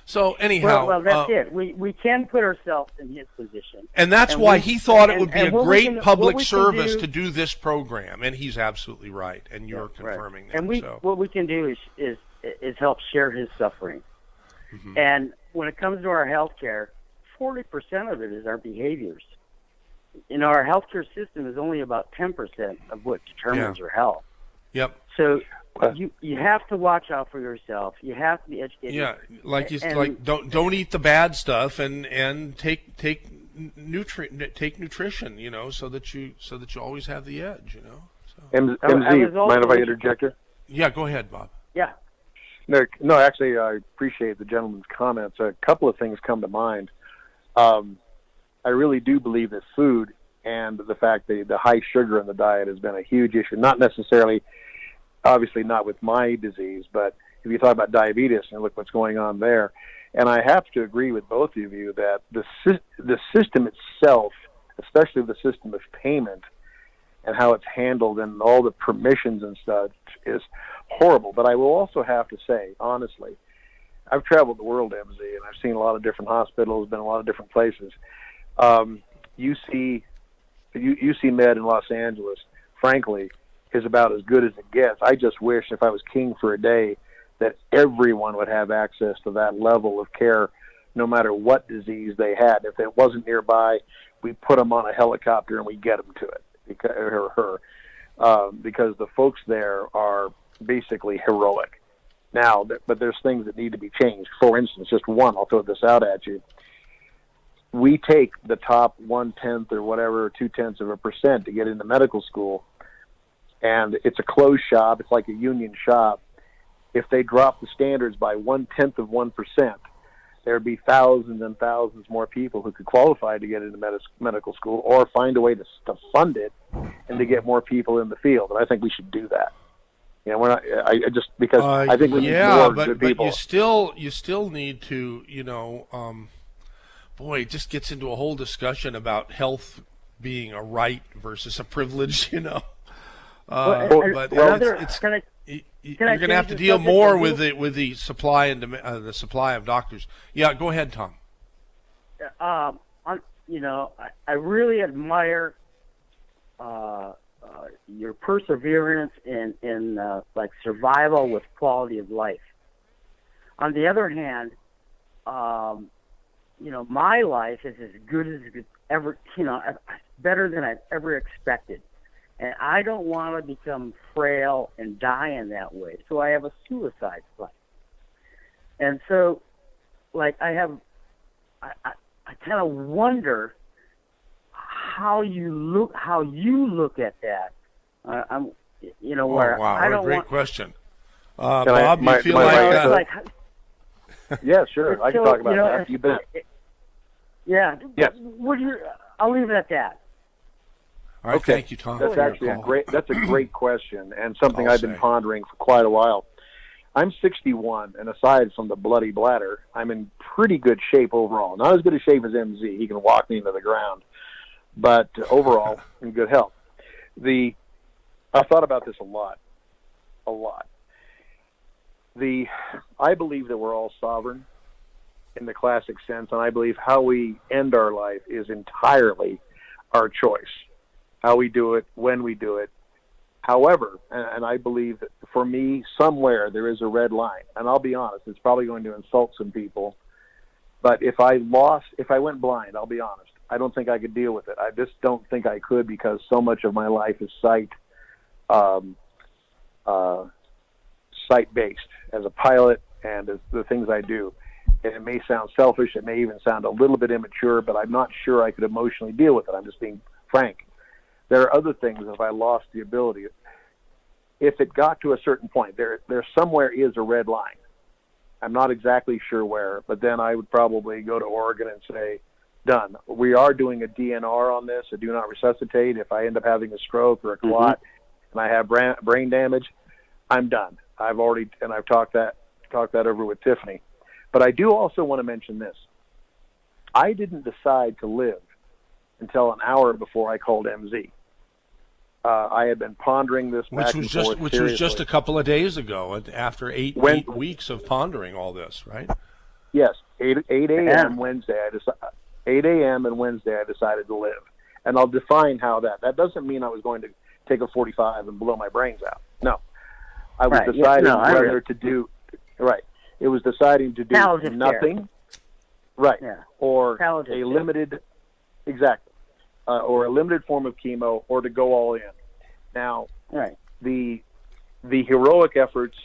So anyhow, well, that's it. We can put ourselves in his position, and that's why he thought it would be a great public service to do this program, and he's absolutely right. And you're confirming that. And what we can do is help share his suffering. Mm-hmm. And when it comes to our health care, 40% of it is our behaviors. Our healthcare system is only about 10% of what determines your health. Yep. So you have to watch out for yourself. You have to be educated. Yeah, don't eat the bad stuff and take nutrition, so that you always have the edge, So. MZ, mind if I interject here? Yeah, go ahead, Bob. Yeah. No, actually, I appreciate the gentleman's comments. A couple of things come to mind. I really do believe that food and the fact that the high sugar in the diet has been a huge issue. Not necessarily, obviously not with my disease, but if you talk about diabetes and look what's going on there. And I have to agree with both of you that the system itself, especially the system of payment and how it's handled and all the permissions and stuff, is horrible. But I will also have to say, honestly, I've traveled the world, MZ, and I've seen a lot of different hospitals, been a lot of different places. UC Med in Los Angeles, frankly, is about as good as it gets. I just wish, if I was king for a day, that everyone would have access to that level of care, no matter what disease they had. If it wasn't nearby, we put them on a helicopter and we get them to it, because the folks there are basically heroic. Now, but there's things that need to be changed. For instance, just one, I'll throw this out at you. We take the top 1/10 or whatever, 0.2% to get into medical school, and it's a closed shop. It's like a union shop. If they drop the standards by 0.1%, there'd be thousands and thousands more people who could qualify to get into medical school, or find a way to fund it and to get more people in the field. And I think we should do that. We're not. I think we need more good people. But you still need to, boy, it just gets into a whole discussion about health being a right versus a privilege, You're going to have to deal more with the supply and the supply of doctors. Yeah, go ahead, Tom. I really admire your perseverance in like survival with quality of life. On the other hand, my life is as good as it ever, better than I've ever expected. And I don't want to become frail and die in that way. So I have a suicide plan. And so, like, I kind of wonder how you look at that. Great question. Bob, you feel like yeah, sure. I can talk about that. You bet. Yeah. Yes. I'll leave it at that. All right, thank you, Tom. That's actually a great question, and something I've been pondering for quite a while. I'm 61, and aside from the bloody bladder, I'm in pretty good shape overall. Not as good a shape as MZ. He can walk me into the ground, but overall, in good health. I thought about this a lot. I believe that we're all sovereign in the classic sense, and I believe how we end our life is entirely our choice. How we do it, when we do it, However, and I believe that for me, somewhere there is a red line. And I'll be honest, it's probably going to insult some people. But if I went blind, I'll be honest, I don't think I could deal with it. I just don't think I could, because so much of my life is sight-based as a pilot and as the things I do. And it may sound selfish, it may even sound a little bit immature, but I'm not sure I could emotionally deal with it. I'm just being frank. There are other things if I lost the ability. If it got to a certain point, there somewhere is a red line. I'm not exactly sure where, but then I would probably go to Oregon and say, done. We are doing a DNR on this, a do not resuscitate. If I end up having a stroke or a clot and I have brain damage, I'm done. I've talked that over with Tiffany. But I do also want to mention this. I didn't decide to live until an hour before I called MZ. I had been pondering this which was just a couple of days ago, after eight weeks of pondering all this, right? Yes, 8 a.m. Wednesday. 8 a.m. and Wednesday, I decided to live, and I'll define how that doesn't mean I was going to take a 45 and blow my brains out. No, I was deciding whether to do right. It was deciding to do nothing, right, or a limited, or a limited form of chemo, or to go all in. Now, the heroic efforts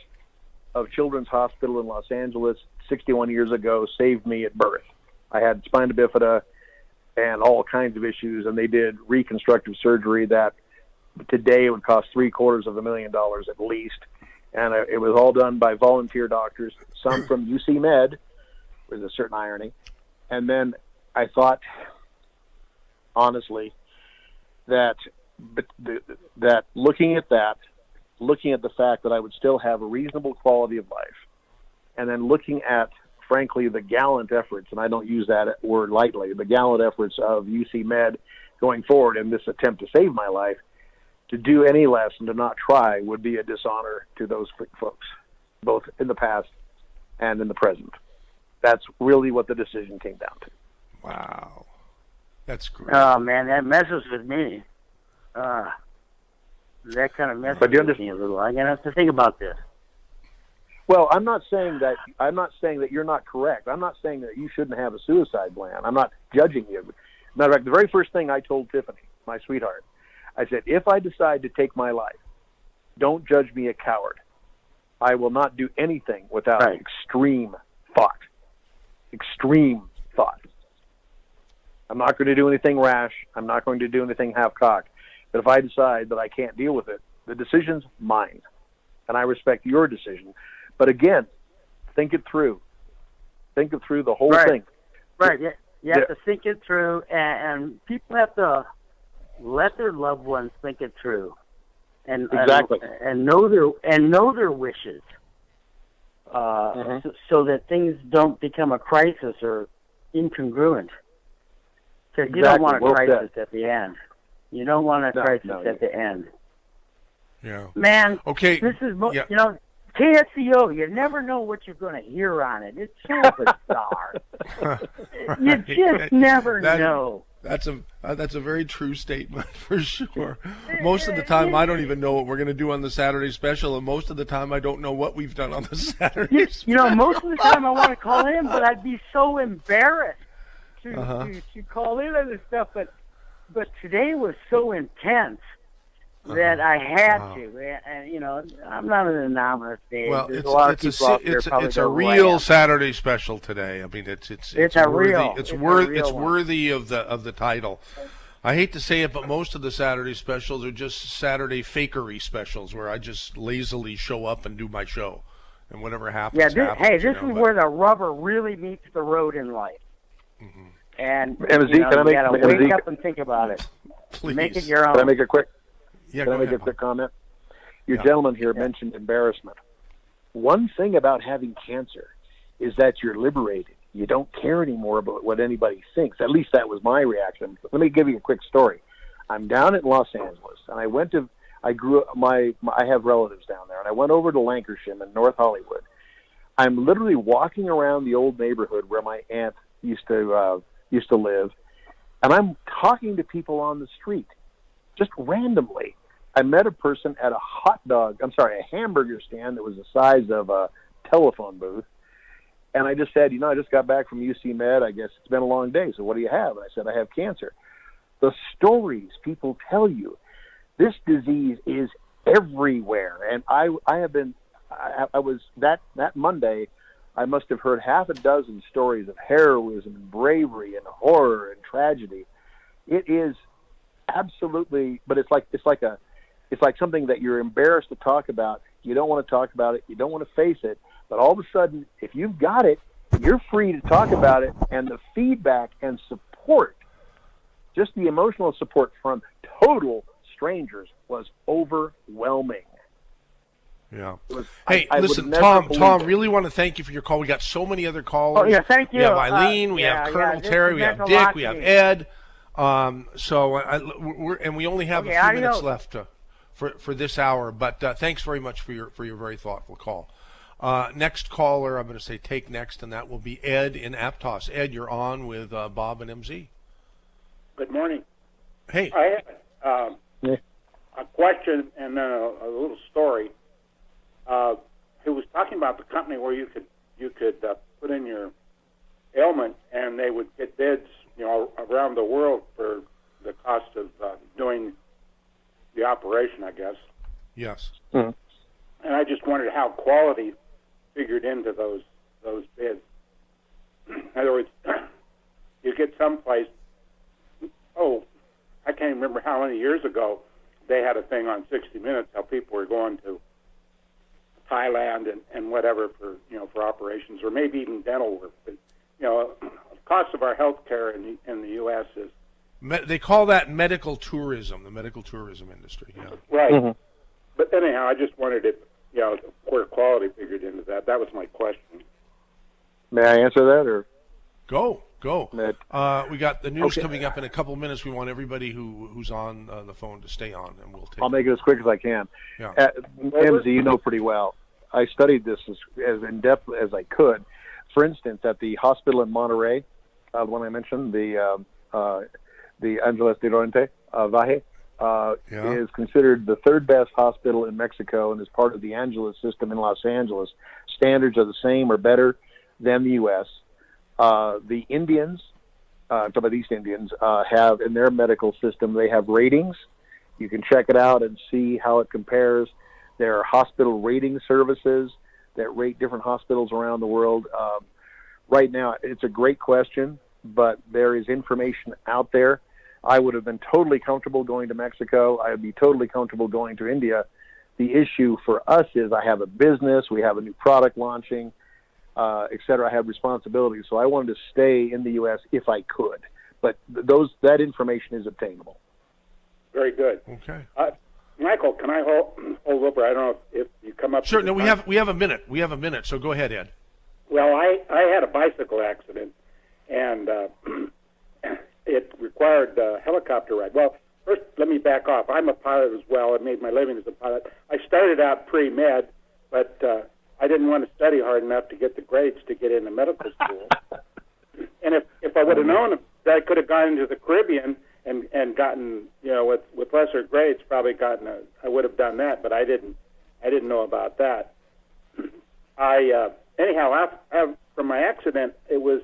of Children's Hospital in Los Angeles 61 years ago saved me at birth. I had spina bifida and all kinds of issues, and they did reconstructive surgery that today would cost $750,000 at least. And it was all done by volunteer doctors, some from UC Med, with a certain irony. And then I thought, honestly, that looking at the fact that I would still have a reasonable quality of life, and then looking at, frankly, the gallant efforts, and I don't use that word lightly, the gallant efforts of UC Med going forward in this attempt to save my life, to do any less and to not try would be a dishonor to those folks, both in the past and in the present. That's really what the decision came down to. Wow. That's great. Oh, man, that messes with me. That kind of messes with me a little. I'm going to have to think about this. Well, I'm not saying that you're not correct. I'm not saying that you shouldn't have a suicide plan. I'm not judging you. Matter of fact, the very first thing I told Tiffany, my sweetheart, I said, if I decide to take my life, don't judge me a coward. I will not do anything without extreme thought. Extreme thought. I'm not going to do anything rash. I'm not going to do anything half-cocked. But if I decide that I can't deal with it, the decision's mine. And I respect your decision. But again, think it through. Think it through, the whole thing. Right. You have to think it through, and people have to let their loved ones think it through, and know their wishes, so that things don't become a crisis or incongruent. Because you don't want a crisis at the end. You don't want a crisis at the end. Yeah. Man. Okay. This is KSCO. You never know what you're going to hear on it. It's so bizarre. You just never know. That's a very true statement for sure. Most of the time, I don't even know what we're going to do on the Saturday special, and most of the time, I don't know what we've done on the Saturday special. Most of the time, I want to call in, but I'd be so embarrassed to call in on this stuff. But today was so intense that I had to. And I'm not an anonymous, Dave. Well, There's a lot of people out there probably it's a real Saturday special today. I mean, it's worthy of the title. I hate to say it, but most of the Saturday specials are just Saturday fakery specials where I just lazily show up and do my show, and whatever happens. Yeah, this is where the rubber really meets the road in life. Mm-hmm. And MZ, you got to wake up and think about it. Please. Make it your own. Can I make a quick? Yeah, Can I make a quick comment? Your gentleman here mentioned embarrassment. One thing about having cancer is that you're liberated. You don't care anymore about what anybody thinks. At least that was my reaction. Let me give you a quick story. I'm down in Los Angeles, and I have relatives down there, and I went over to Lankershim in North Hollywood. I'm literally walking around the old neighborhood where my aunt used to live, and I'm talking to people on the street, just randomly. I met a person at a hamburger stand that was the size of a telephone booth. And I just said, I just got back from UC Med. I guess it's been a long day. So what do you have? And I said, I have cancer. The stories people tell you, this disease is everywhere. And I was that Monday, I must have heard half a dozen stories of heroism and bravery and horror and tragedy. It is absolutely, but it's like something that you're embarrassed to talk about. You don't want to talk about it. You don't want to face it. But all of a sudden, if you've got it, you're free to talk about it. And the feedback and support, just the emotional support from total strangers, was overwhelming. Yeah. Hey, listen, Tom, really want to thank you for your call. We got so many other callers. Oh, yeah, thank you. We have Eileen, we have Colonel Terry, we have Dick, we have Ed. We only have a few minutes left for this hour. But thanks very much for your very thoughtful call. Next caller, I'm going to say take next, and that will be Ed in Aptos. Ed, you're on with Bob and MZ. Good morning. Hey. I have a question and then a little story. He was talking about the company where you could put in your ailment and they would get bids, around the world for the cost of doing the operation, I guess. Yes. Mm-hmm. And I just wondered how quality figured into those bids. In other words, you get someplace. I can't remember how many years ago they had a thing on 60 Minutes how people were going to Thailand and whatever for operations or maybe even dental work. But the cost of our health care in the U.S. is they call that medical tourism, the medical tourism industry. Yeah. Right. Mm-hmm. But anyhow, I just wondered if where quality figured into that. That was my question. May I answer that or go? We got the news coming up in a couple of minutes. We want everybody who's on the phone to stay on, and we'll take. I'll make it as quick as I can. Yeah. MZ, you know pretty well. I studied this as in depth as I could. For instance, at the hospital in Monterrey, the one I mentioned, the Angeles de Oriente Valle, is considered the third best hospital in Mexico and is part of the Angeles system in Los Angeles. Standards are the same or better than the U.S. The Indians, some of the East Indians, have in their medical system, they have ratings. You can check it out and see how it compares. There are hospital rating services that rate different hospitals around the world. Right now, it's a great question, but there is information out there. I would have been totally comfortable going to Mexico. I would be totally comfortable going to India. The issue for us is I have a business, we have a new product launching, et cetera. I have responsibilities. So I wanted to stay in the U.S. if I could. But that information is obtainable. Very good. Okay. Michael, can I hold over? I don't know if you come up. Sure. No, we have a minute. We have a minute. So go ahead, Ed. Well, I had a bicycle accident, and it required a helicopter ride. Well, first, let me back off. I'm a pilot as well. I made my living as a pilot. I started out pre-med, but I didn't want to study hard enough to get the grades to get into medical school. And if I would have known that I could have gone into the Caribbean and gotten, with lesser grades, I would have done that, but I didn't know about that. Anyhow, from my accident, it was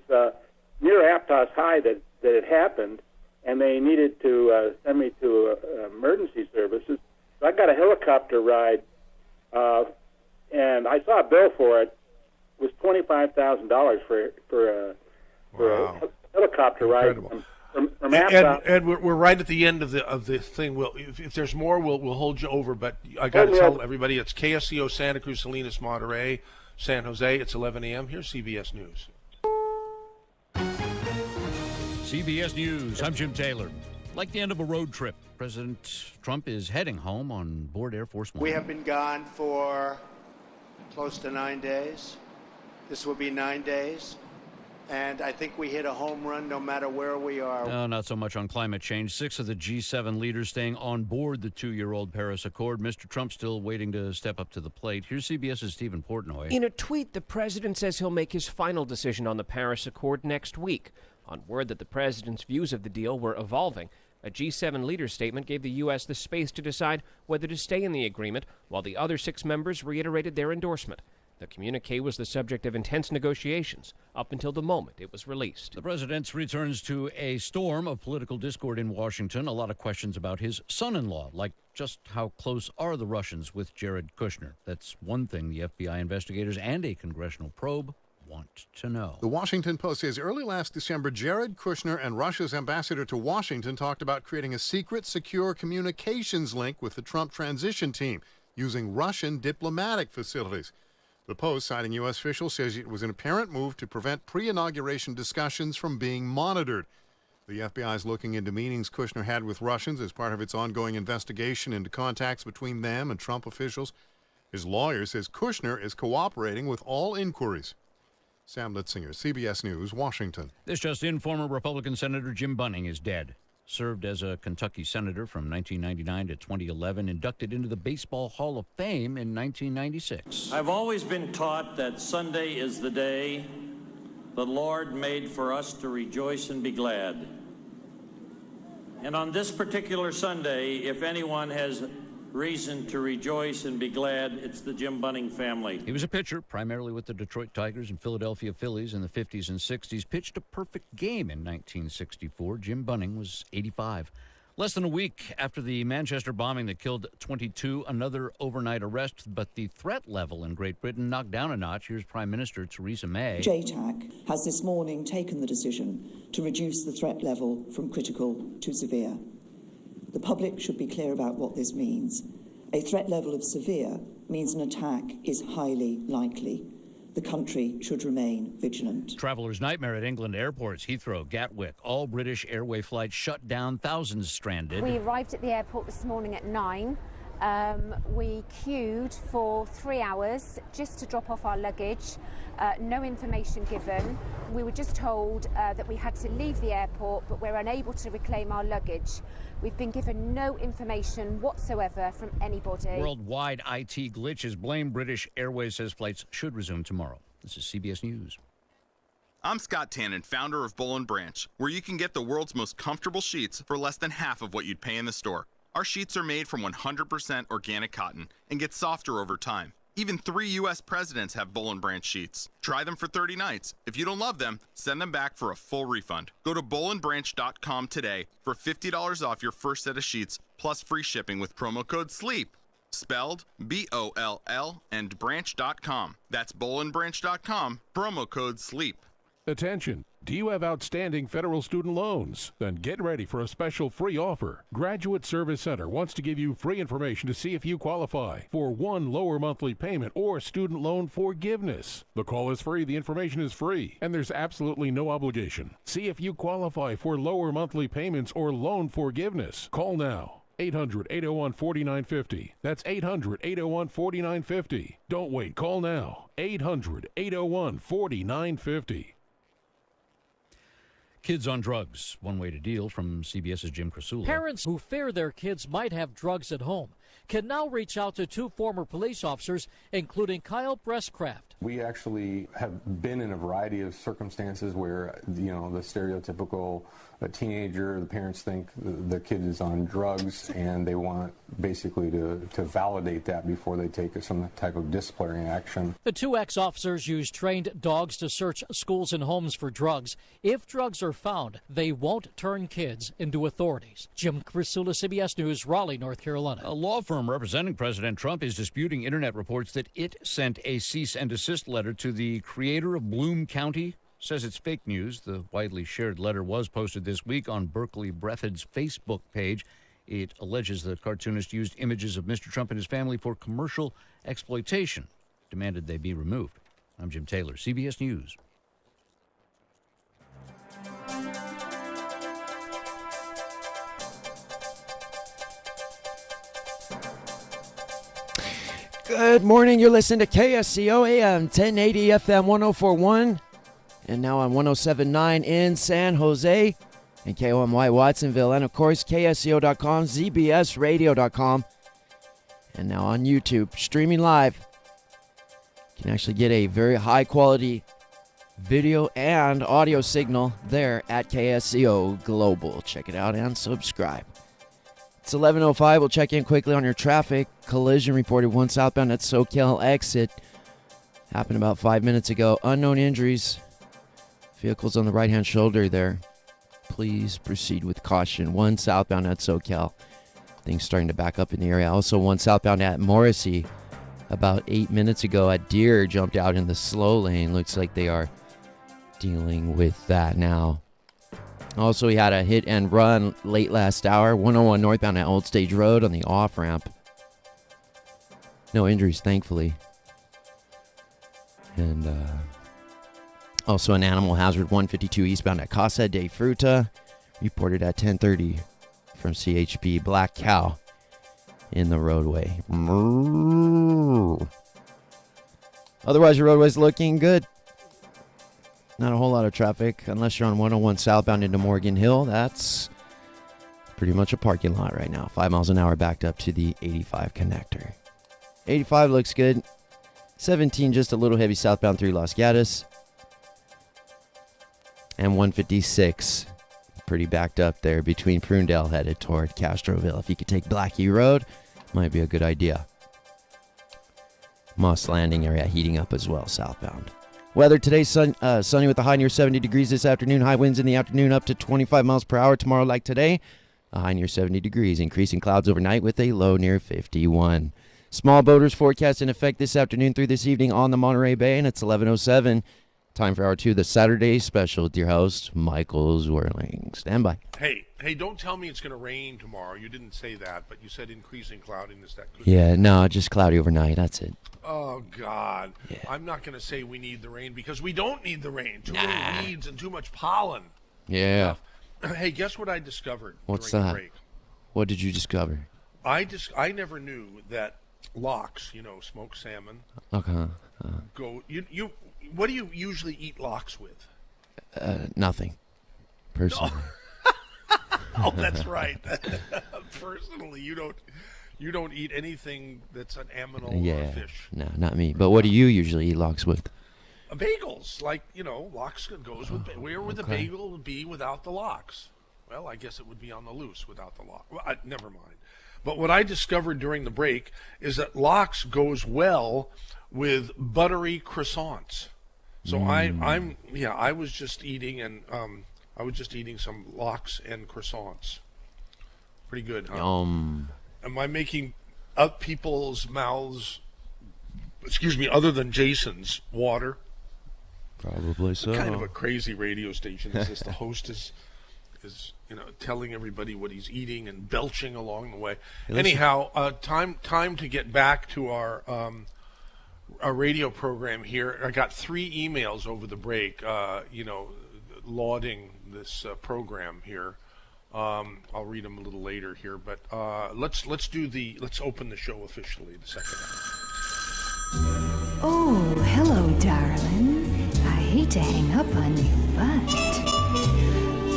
near Aptos High that it happened, and they needed to send me to emergency services. So I got a helicopter ride, and I saw a bill for it. It was $25,000 for a helicopter ride from Aptos. Ed, we're right at the end of the thing. If there's more, we'll hold you over. But I got to tell everybody, it's KSCO Santa Cruz, Salinas, Monterey, San Jose. It's 11 a.m. Here's CBS News. CBS News, I'm Jim Taylor. Like the end of a road trip, President Trump is heading home on board Air Force One. We have been gone for close to 9 days. This will be 9 days. And I think we hit a home run no matter where we are. No, not so much on climate change. 6 of the G7 leaders staying on board the 2-year-old Paris Accord. Mr. Trump still waiting to step up to the plate. Here's CBS's Stephen Portnoy. In a tweet, the president says he'll make his final decision on the Paris Accord next week. On word that the president's views of the deal were evolving, A G7 leader statement gave the U.S. the space to decide whether to stay in the agreement, while the other 6 members reiterated their endorsement. The communique was the subject of intense negotiations up until the moment it was released. The president returns to a storm of political discord in Washington. A lot of questions about his son-in-law, like just how close are the Russians with Jared Kushner? That's one thing the FBI investigators and a congressional probe want to know. The Washington Post says early last December, Jared Kushner and Russia's ambassador to Washington talked about creating a secret, secure communications link with the Trump transition team using Russian diplomatic facilities. The Post, citing U.S. officials, says it was an apparent move to prevent pre-inauguration discussions from being monitored. The FBI is looking into meetings Kushner had with Russians as part of its ongoing investigation into contacts between them and Trump officials. His lawyer says Kushner is cooperating with all inquiries. Sam Litzinger, CBS News, Washington. This just in, former Republican Senator Jim Bunning is dead. Served as a Kentucky senator from 1999 to 2011, inducted into the Baseball Hall of Fame in 1996. I've always been taught that Sunday is the day the Lord made for us to rejoice and be glad. And on this particular Sunday, if anyone has reason to rejoice and be glad, it's the Jim Bunning family. He was a pitcher, primarily with the Detroit Tigers and Philadelphia Phillies in the 50s and 60s. Pitched a perfect game in 1964. Jim Bunning was 85. Less than a week after the Manchester bombing that killed 22, another overnight arrest, but the threat level in Great Britain knocked down a notch. Here's Prime Minister Theresa May. JTAC has this morning taken the decision to reduce the threat level from critical to severe. The public should be clear about what this means. A threat level of severe means an attack is highly likely. The country should remain vigilant. Traveler's nightmare at England airports. Heathrow, Gatwick, all British Airway flights shut down, thousands stranded. We arrived at the airport this morning at 9. We queued for 3 hours just to drop off our luggage. No information given. We were just told that we had to leave the airport, but we're unable to reclaim our luggage. We've been given no information whatsoever from anybody. Worldwide IT glitches blame British Airways says flights should resume tomorrow. This is CBS News. I'm Scott Tannen, founder of Boll & Branch, where you can get the world's most comfortable sheets for less than half of what you'd pay in the store. Our sheets are made from 100% organic cotton and get softer over time. Even 3 U.S. presidents have Boll & Branch sheets. Try them for 30 nights. If you don't love them, send them back for a full refund. Go to bollandbranch.com today for $50 off your first set of sheets, plus free shipping with promo code SLEEP. Spelled B-O-L-L and branch.com. That's bollandbranch.com, promo code SLEEP. Attention! Do you have outstanding federal student loans? Then get ready for a special free offer. Graduate Service Center wants to give you free information to see if you qualify for one lower monthly payment or student loan forgiveness. The call is free, the information is free, and there's absolutely no obligation. See if you qualify for lower monthly payments or loan forgiveness. Call now. 800-801-4950. That's 800-801-4950. Don't wait. Call now. 800-801-4950. Kids on drugs, one way to deal, from CBS's Jim Krasula. Parents who fear their kids might have drugs at home can now reach out to 2 former police officers, including Kyle Brestcraft. We actually have been in a variety of circumstances where, the stereotypical teenager, the parents think the kid is on drugs, and they want basically to validate that before they take some type of disciplinary action. The 2 ex-officers use trained dogs to search schools and homes for drugs. If drugs are found, they won't turn kids into authorities. Jim Krasula, CBS News, Raleigh, North Carolina. A law firm representing President Trump is disputing internet reports that it sent a cease and desist letter to the creator of Bloom County. Says it's fake news. The widely shared letter was posted this week on Berkeley Breathitt's Facebook page. It alleges the cartoonist used images of Mr. Trump and his family for commercial exploitation. Demanded they be removed. I'm Jim Taylor, CBS News. Good morning. You're listening to KSCO AM 1080 FM 1041. And now on 107.9 in San Jose and KOMY Watsonville. And of course, KSCO.com, ZBSradio.com. And now on YouTube, streaming live. You can actually get a very high quality video and audio signal there at KSCO Global. Check it out and subscribe. It's 11:05. We'll check in quickly on your traffic. Collision reported one southbound at Soquel exit. Happened about 5 minutes ago. Unknown injuries. Vehicles on the right-hand shoulder there. Please proceed with caution. One southbound at Soquel. Things starting to back up in the area. Also one southbound at Morrissey. About 8 minutes ago, a deer jumped out in the slow lane. Looks like they are dealing with that now. Also, we had a hit and run late last hour. 101 northbound at Old Stage Road on the off-ramp. No injuries, thankfully. And also an animal hazard 152 eastbound at Casa de Fruta. Reported at 10:30 from CHP. Black cow in the roadway. Otherwise, your roadway's looking good. Not a whole lot of traffic unless you're on 101 southbound into Morgan Hill. That's pretty much a parking lot right now. 5 miles an hour backed up to the 85 connector. 85 looks good. 17 just a little heavy southbound through Los Gatos. And 156 pretty backed up there between Prunedale headed toward Castroville. If you could take Blackie Road, might be a good idea. Moss Landing area heating up as well southbound. Weather today, sunny with a high near 70 degrees this afternoon. High winds in the afternoon up to 25 miles per hour. Tomorrow like today, a high near 70 degrees. Increasing clouds overnight with a low near 51. Small boaters forecast in effect this afternoon through this evening on the Monterey Bay, and it's 11:07. Time for hour 2, the Saturday special with your host, Michael Zwirling. Stand by. Hey, don't tell me it's going to rain tomorrow. You didn't say that, but you said increasing cloudiness. That could Yeah, no, just cloudy overnight. That's it. Oh, God. Yeah. I'm not going to say we need the rain because we don't need the rain. Too many weeds and too much pollen. Yeah. Hey, guess what I discovered What's during that? the break? What did you discover? I never knew that lox, smoked salmon, Okay. go. You. What do you usually eat lox with? Nothing. Personally. Oh, that's right. Personally, you don't eat anything that's an aminal or a fish. No, not me. But what do you usually eat lox with? Bagels, lox goes with. Where would the bagel be without the lox? Well, I guess it would be on the loose without the lox. Well, never mind. But what I discovered during the break is that lox goes well with buttery croissants. So I was just eating some lox and croissants. Pretty good, huh? Yum. Am I making up people's mouths, other than Jason's, water? Probably so. What kind of a crazy radio station is this? The host is telling everybody what he's eating and belching along the way. Anyhow, time to get back to our radio program here. I got 3 emails over the break, lauding this program here. I'll read them a little later here, but let's open the show officially the second hour. Oh, hello, darling. I hate to hang up on you, but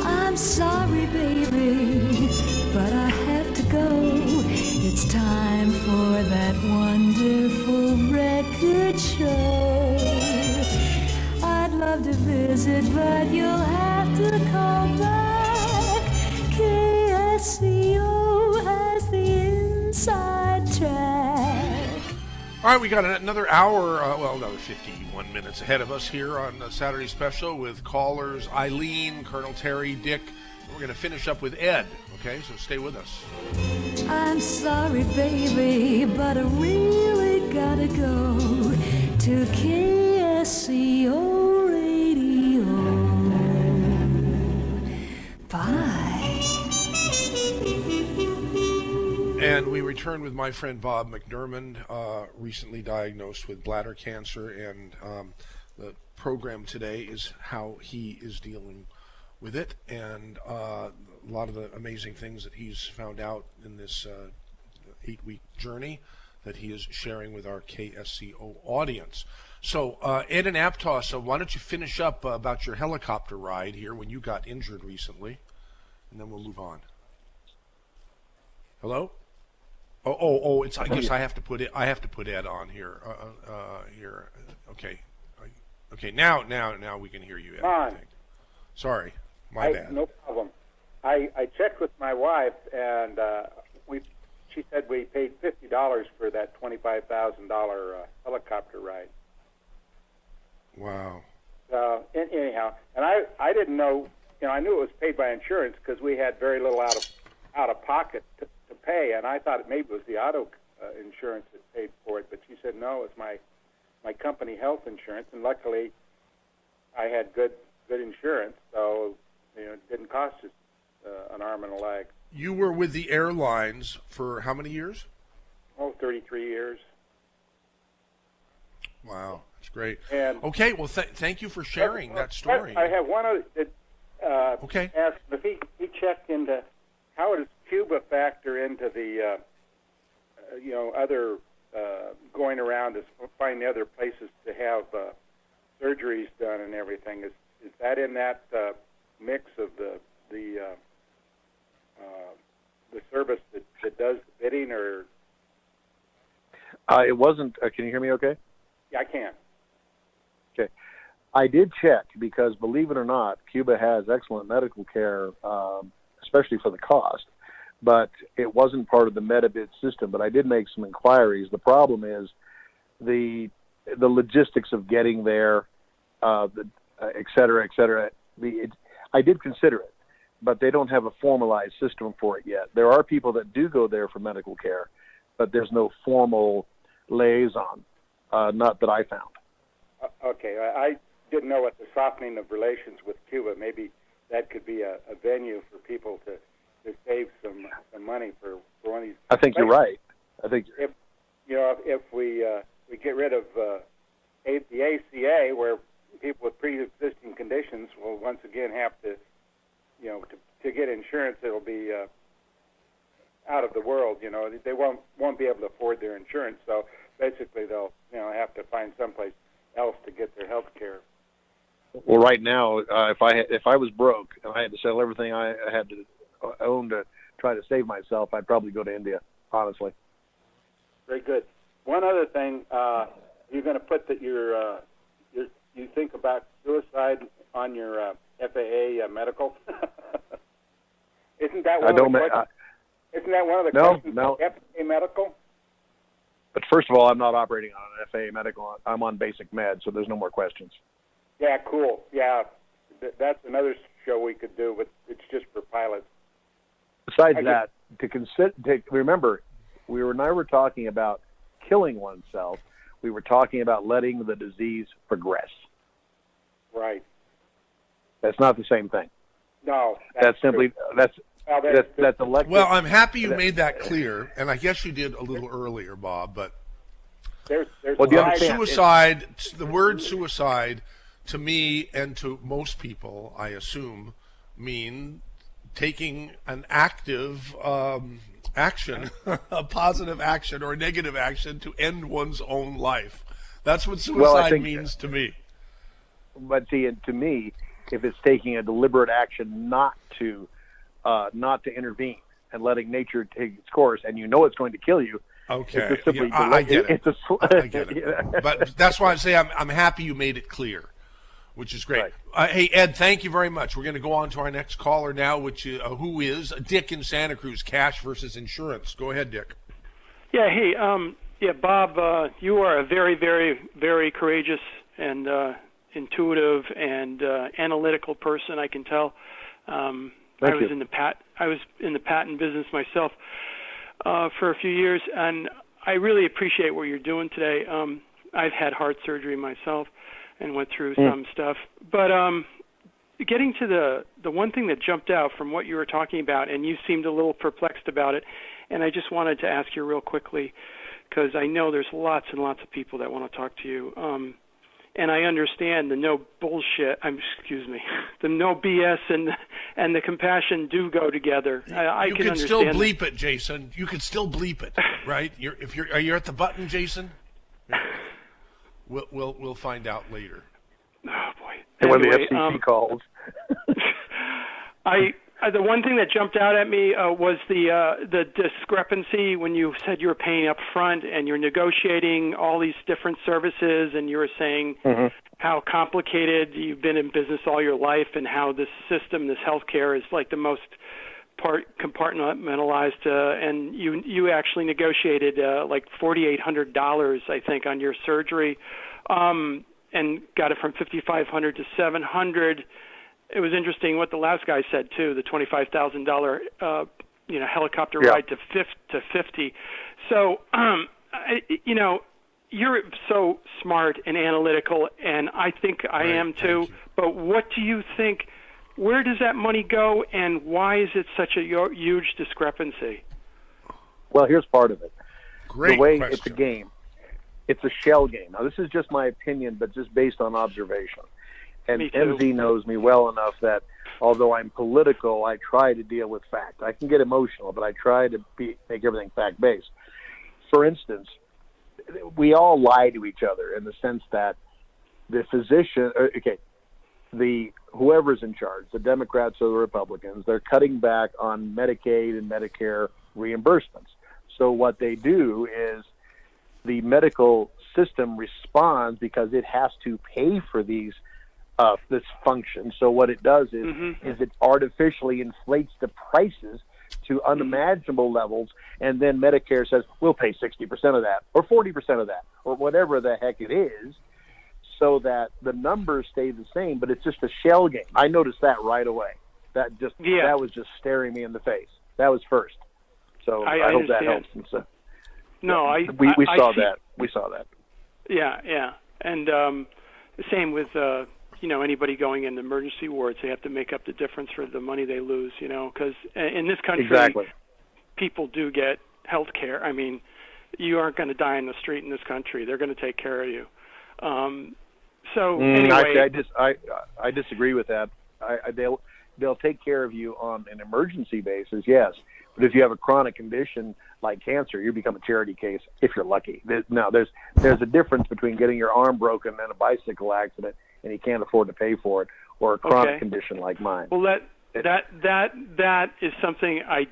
I'm sorry, baby, but I have to go. It's time for that wonderful record show. I'd love to visit, but you'll have to call back. KSCO has the inside track. All right, we got another hour, another 51 minutes ahead of us here on Saturday Special with callers Eileen, Colonel Terry, Dick. We're going to finish up with Ed, okay? So stay with us. I'm sorry, baby, but I really gotta go to KSCO Radio. Bye. And we return with my friend Bob McDermott, recently diagnosed with bladder cancer, and the program today is how he is dealing with it, and a lot of the amazing things that he's found out in this 8-week journey that he is sharing with our KSCO audience. So Ed and Aptos, why don't you finish up about your helicopter ride here when you got injured recently, and then we'll move on. Hello? Oh! I guess I have to put Ed on here. Here, okay. Okay, now we can hear you, Ed, Come on. I think. Sorry, my bad. No problem. I checked with my wife, and she said we paid $50 for that $25,000 helicopter ride. Wow. Anyhow, and I didn't know. I knew it was paid by insurance because we had very little out of pocket to pay, and I thought maybe it was the auto insurance that paid for it. But she said no, it's my company health insurance, and luckily I had good insurance, so it didn't cost us an arm and a leg. You were with the airlines for how many years? 33 years. Wow, that's great. And okay, well, thank you for sharing that story. I have one other that okay. asked if he checked into how does Cuba factor into the other going around to find the other places to have surgeries done and everything. Is that in that mix of the service that does the bidding, or? It wasn't. Can you hear me okay? Yeah, I can. Okay. I did check because, believe it or not, Cuba has excellent medical care, especially for the cost, but it wasn't part of the Medibid system. But I did make some inquiries. The problem is the logistics of getting there, et cetera, et cetera. I did consider it, but they don't have a formalized system for it yet. There are people that do go there for medical care, but there's no formal liaison, not that I found. Okay, I didn't know what the softening of relations with Cuba, maybe that could be a venue for people to save some money for one of these. I think you're right. I think if we get rid of the ACA, where people with pre-existing conditions will once again have to, to get insurance, it'll be out of the world. They won't be able to afford their insurance, so basically they'll have to find someplace else to get their health care. Well, right now, if I was broke and I had to sell everything I had to own to try to save myself, I'd probably go to India, honestly. Very good. One other thing, you're going to put that you think about suicide on your FAA medical. Isn't that one of the questions? Isn't that one of the questions? No. FAA medical. But first of all, I'm not operating on an FAA medical. I'm on basic med, so there's no more questions. Yeah, cool. Yeah, that's another show we could do, but it's just for pilots. Besides that, remember, we were talking about killing oneself. We were talking about letting the disease progress. Right. That's not the same thing. No. That's simply that's elective. Well, I'm happy you made that clear, and I guess you did a little earlier, Bob. But there's suicide. The word suicide, to me and to most people, I assume, mean taking an active action, a positive action or a negative action to end one's own life. That's what suicide means to me. But see, to me, if it's taking a deliberate action not to intervene and letting nature take its course, and it's going to kill you. Okay, I get it. I get it. But that's why I say I'm happy you made it clear, which is great. Right. Hey, Ed, thank you very much. We're going to go on to our next caller now, who is Dick in Santa Cruz, cash versus insurance. Go ahead, Dick. Yeah, hey, Bob, you are a very, very, very courageous and intuitive and analytical person, I can tell. I was in the patent business myself for a few years, and I really appreciate what you're doing today. I've had heart surgery myself and went through some stuff. But getting to the one thing that jumped out from what you were talking about, and you seemed a little perplexed about it, and I just wanted to ask you real quickly, because I know there's lots and lots of people that want to talk to you. And I understand the no bullshit, the no BS and the compassion do go together. I can understand. Still bleep it, Jason. You can still bleep it, right? Are you at the button, Jason? We'll find out later. Oh boy. And when the FCC calls. The one thing that jumped out at me was the discrepancy when you said you were paying up front and you're negotiating all these different services, and you were saying how complicated you've been in business all your life, and how this system, this healthcare, is like the most compartmentalized, and you actually negotiated like $4,800, I think, on your surgery, and got it from $5,500 to $700. It was interesting what the last guy said too. The $25,000, helicopter ride to $50. So, you're so smart and analytical, and I think I am too. But what do you think? Where does that money go, and why is it such a huge discrepancy? Well, here's part of it. Great the way question. It's a game. It's a shell game. Now, this is just my opinion, but just based on observation. And MZ knows me well enough that although I'm political, I try to deal with fact. I can get emotional, but I try to make everything fact-based. For instance, we all lie to each other in the sense that the physician, whoever's in charge, the Democrats or the Republicans, they're cutting back on Medicaid and Medicare reimbursements. So what they do is the medical system responds because it has to pay for these this function. So what it does is it artificially inflates the prices to unimaginable levels, and then Medicare says, we'll pay 60% of that, or 40% of that, or whatever the heck it is, so that the numbers stay the same, but it's just a shell game. I noticed that right away. That was just staring me in the face. That was first. So I hope that helps. And so, we saw that. We saw that. Yeah. And same with anybody going in the emergency wards, they have to make up the difference for the money they lose, because in this country, people do get health care. I mean, you aren't going to die in the street in this country. They're going to take care of you. Anyway, I disagree with that. They'll take care of you on an emergency basis, yes. But if you have a chronic condition like cancer, you become a charity case if you're lucky. There's a difference between getting your arm broken in a bicycle accident and you can't afford to pay for it, or a chronic condition like mine. Well, that is something I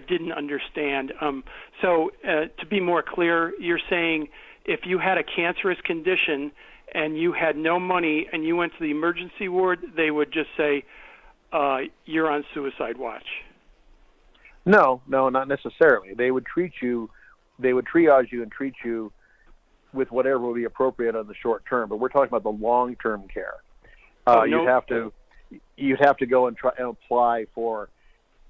didn't understand. So to be more clear, you're saying if you had a cancerous condition and you had no money and you went to the emergency ward, they would just say, you're on suicide watch. No, not necessarily. They would triage you and treat you with whatever would be appropriate on the short term. But we're talking about the long-term care. You'd have to go and try and apply for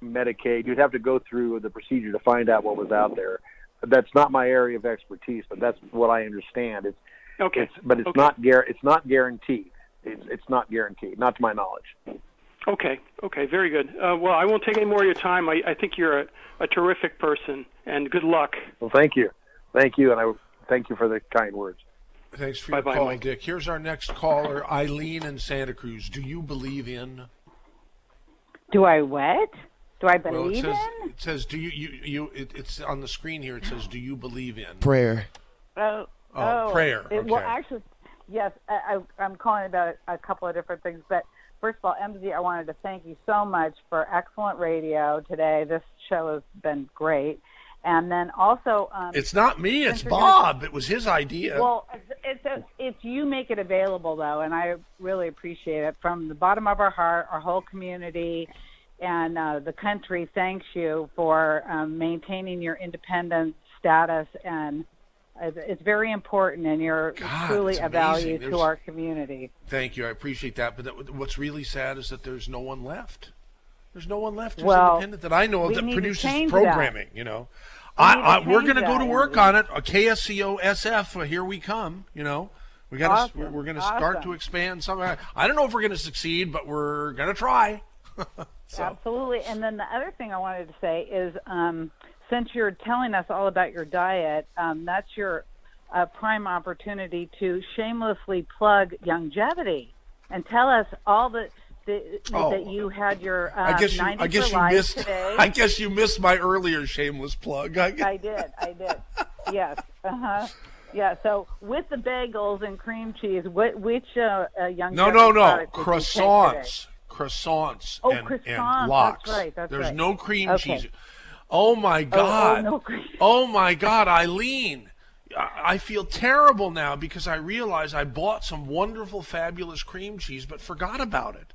Medicaid. You'd have to go through the procedure to find out what was out there. That's not my area of expertise, but that's what I understand. It's not guaranteed. It's not guaranteed, not to my knowledge. Okay, very good. Well, I won't take any more of your time. I think you're a terrific person, and good luck. Well, thank you, and I thank you for the kind words. Thanks for your call, Mike. Dick. Here's our next caller, Eileen in Santa Cruz. Do you believe in? Do I what? Do I believe in? It says, do you? It's on the screen here. It says, do you believe in? Prayer. Prayer. Okay. Well, actually, yes. I'm calling about a couple of different things, but. First of all, MZ, I wanted to thank you so much for excellent radio today. This show has been great. And then also... it's not me, it's Bob. It was his idea. Well, it's you make it available, though, and I really appreciate it. From the bottom of our heart, our whole community and the country thanks you for maintaining your independent status, and it's very important, and you're truly a value to our community. Thank you. I appreciate that. But what's really sad is that there's no one left. There's no one left who's independent that I know of that produces programming, We're going to go to work on it. A KSCO SF, here we come, We got we're going to start to expand something. I don't know if we're going to succeed, but we're going to try. Absolutely. And then the other thing I wanted to say is since you're telling us all about your diet, that's your prime opportunity to shamelessly plug Longevity and tell us all that you had your 90 for life today. I guess you missed my earlier shameless plug. I did. Yes. Yeah. So with the bagels and cream cheese, which Longevity No. croissants and croissants, lox. that's right, There's right. no cream Okay. cheese. Oh my God! no cream. Oh my God, Eileen! I feel terrible now because I realize I bought some wonderful, fabulous cream cheese, but forgot about it.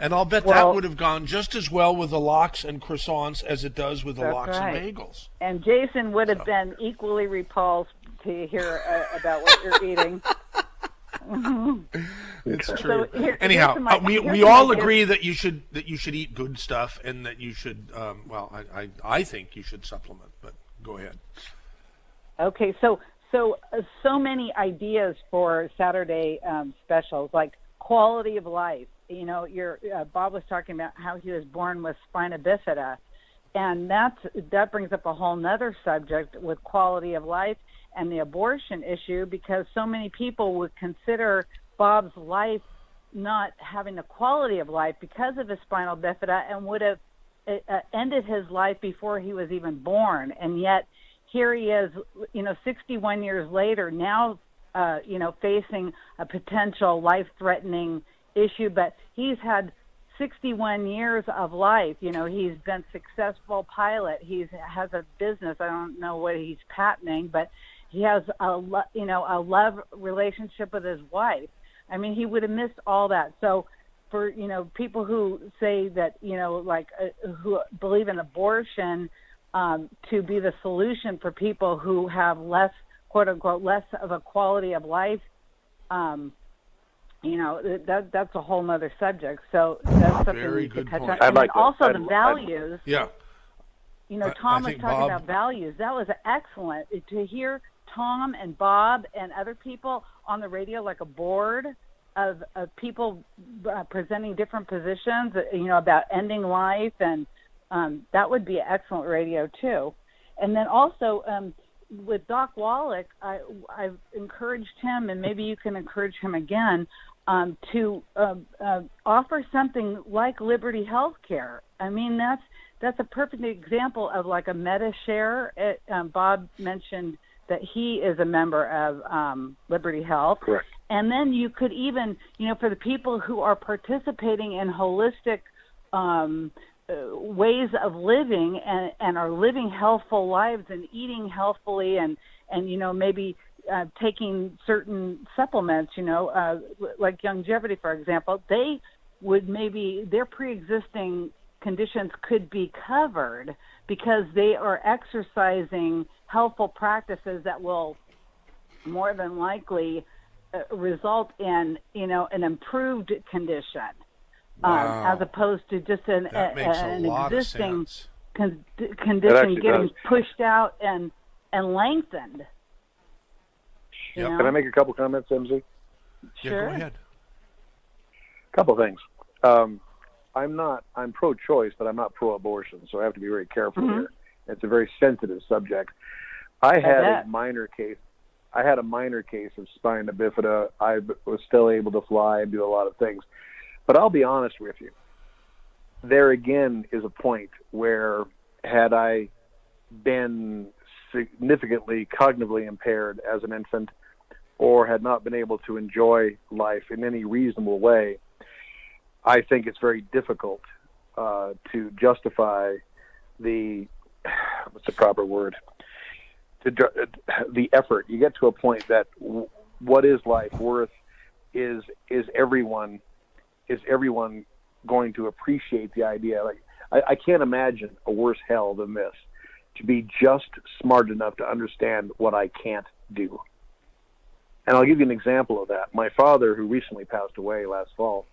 And I'll bet that would have gone just as well with the lox and croissants as it does with the That's lox right. and bagels. And Jason would have been equally repulsed to hear about what you're eating. It's So true. here's Anyhow, my- we here's all my- agree that you should eat good stuff and that you should. I think you should supplement. But go ahead. Okay, so many ideas for Saturday specials, like quality of life. You know, Bob was talking about how he was born with spina bifida, and that brings up a whole nother subject with quality of life and the abortion issue, because so many people would consider Bob's life not having a quality of life because of his spinal bifida, and would have ended his life before he was even born. And yet here he is, 61 years later, now, facing a potential life-threatening issue, but he's had 61 years of life. He's been a successful pilot. He has a business. I don't know what he's patenting, but he has a love relationship with his wife. I mean, he would have missed all that. So for, people who say that, who believe in abortion to be the solution for people who have less, quote unquote, less of a quality of life, that's a whole nother subject. So that's something Very we could good touch point. on. And then also the values. Yeah. Tom I was think talking Bob- about values. That was excellent to hear Tom and Bob and other people on the radio, like a board of people presenting different positions, about ending life, and that would be excellent radio too. And then also with Doc Wallach, I've encouraged him, and maybe you can encourage him again, to offer something like Liberty Healthcare. I mean, that's a perfect example of like a meta share. Bob mentioned that he is a member of Liberty Health. Correct. And then you could even, for the people who are participating in holistic ways of living and are living healthful lives and eating healthfully and maybe taking certain supplements, like longevity, for example, they would maybe their pre-existing conditions could be covered because they are exercising healthful practices that will more than likely result in, an improved condition. Wow. As opposed to just an existing condition getting does. pushed out and lengthened. Yep. Can I make a couple comments, MZ? Yeah, Sure. go ahead. Couple things. I'm pro-choice, but I'm not pro-abortion, so I have to be very careful here. It's a very sensitive subject. I had a minor case of spina bifida. I was still able to fly and do a lot of things. But I'll be honest with you. There again is a point where had I been significantly cognitively impaired as an infant or had not been able to enjoy life in any reasonable way, I think it's very difficult to justify what's the proper word? The effort. You get to a point that what is life worth? Is everyone going to appreciate the idea? Like I can't imagine a worse hell than this, to be just smart enough to understand what I can't do. And I'll give you an example of that. My father, who recently passed away last fall,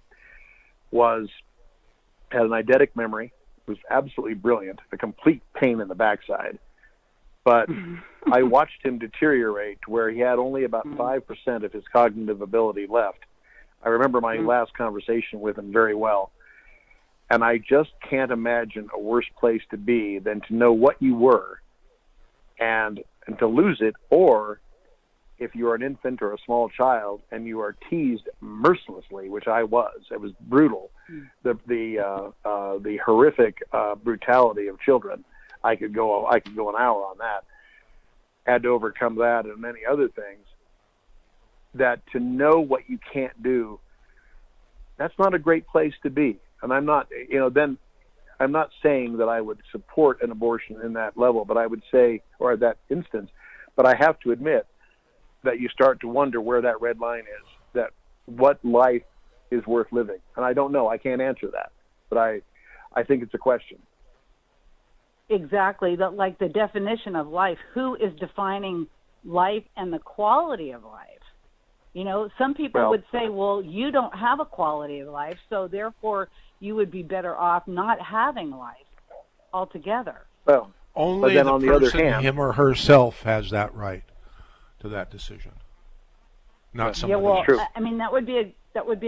had an eidetic memory, was absolutely brilliant, a complete pain in the backside. But I watched him deteriorate to where he had only about 5% of his cognitive ability left. I remember my last conversation with him very well. And I just can't imagine a worse place to be than to know what you were and to lose it, or if you are an infant or a small child and you are teased mercilessly, which I was. It was brutal. The horrific brutality of children. I could go an hour on that. Had to overcome that and many other things. That to know what you can't do, that's not a great place to be. And I'm not, then I'm not saying that I would support an abortion in that level, but I would say, or that instance, but I have to admit that you start to wonder where that red line is, that what life is worth living. And I don't know. I can't answer that, but I think it's a question. Exactly. Like the definition of life. Who is defining life and the quality of life? Some people would say, well, you don't have a quality of life, so therefore you would be better off not having life altogether. Well, only but then the on the person, other hand, him or herself, has that right to that decision. Not somebody else. I mean, that would be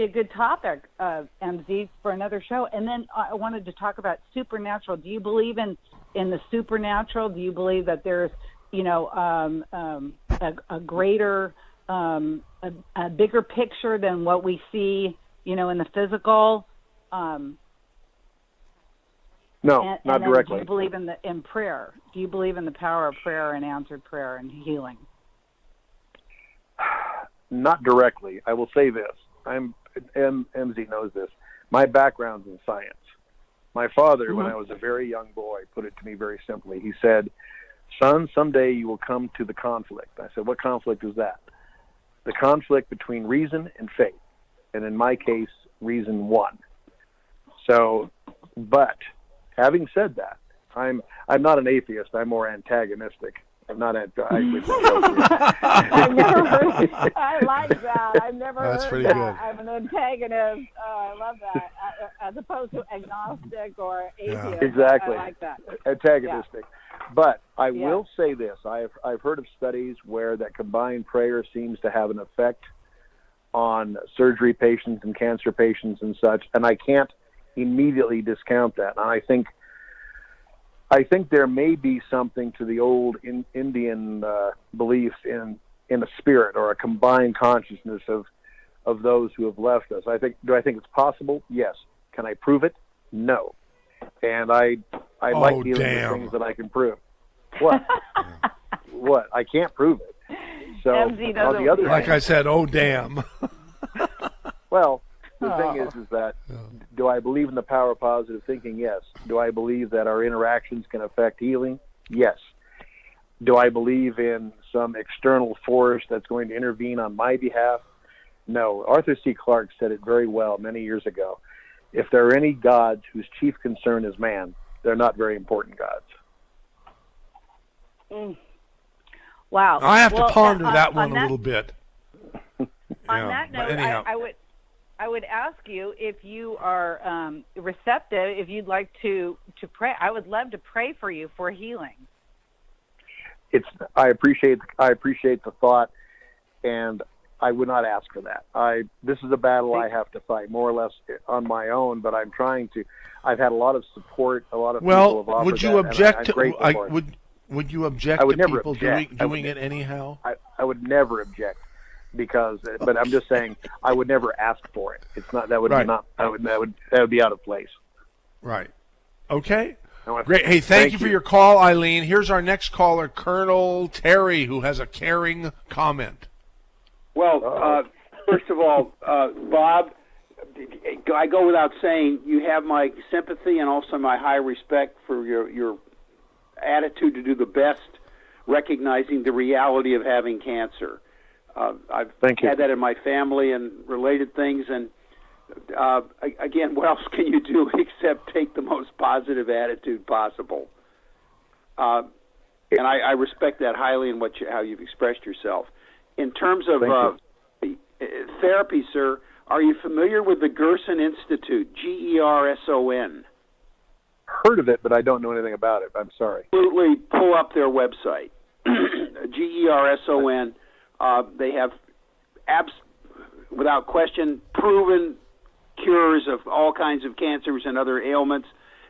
a good topic, MZ, for another show. And then I wanted to talk about supernatural. Do you believe in the supernatural? Do you believe that there's, a greater, a bigger picture than what we see, in the physical? No, not directly. Do you believe in prayer? Do you believe in the power of prayer and answered prayer and healing? Not directly. I will say this. MZ knows this. My background's in science. My father, when I was a very young boy, put it to me very simply. He said, "Son, someday you will come to the conflict." I said, "What conflict is that?" The conflict between reason and faith. And in my case, reason won. So, but having said that, I'm not an atheist. I'm more antagonistic. I'm not I've never heard. I like that. I've never That's heard pretty that. good. I'm an antagonist. I love that. As opposed to agnostic or atheist. Yeah. Exactly. I like that. Antagonistic. Yeah. But I will say this. I've heard of studies where that combined prayer seems to have an effect on surgery patients and cancer patients and such, and I can't immediately discount that. And I think there may be something to the old Indian belief in a spirit or a combined consciousness of those who have left us. Do I think it's possible? Yes. Can I prove it? No. And I like dealing with things that I can prove. What? What? I can't prove it. So on the other like hand, I said, oh damn. Well, the thing is that do I believe in the power of positive thinking? Yes. Do I believe that our interactions can affect healing? Yes. Do I believe in some external force that's going to intervene on my behalf? No. Arthur C. Clarke said it very well many years ago. If there are any gods whose chief concern is man, they're not very important gods. Wow. I have to ponder that one a little bit. On that note, I would ask you if you are receptive, if you'd like to pray. I would love to pray for you for healing. I appreciate the thought, and I would not ask for that. This is a battle I have to fight more or less on my own, but I'm trying to. I've had a lot of support. A lot of people have offered would you object to? Would you object to people doing it anyhow? I would never object. But I'm just saying, I would never ask for it. It's not that would right. not that would be out of place. Right. Okay. Great. Hey, thank you for your call, Eileen. Here's our next caller, Colonel Terry, who has a caring comment. Well, first of all, Bob, I go without saying you have my sympathy and also my high respect for your attitude to do the best, recognizing the reality of having cancer. I've had that in my family and related things, and again, what else can you do except take the most positive attitude possible? And I respect that highly in how you've expressed yourself. In terms of therapy, sir, are you familiar with the Gerson Institute, Gerson? Heard of it, but I don't know anything about it. I'm sorry. Absolutely, pull up their website, Gerson. They have, without question, proven cures of all kinds of cancers and other ailments.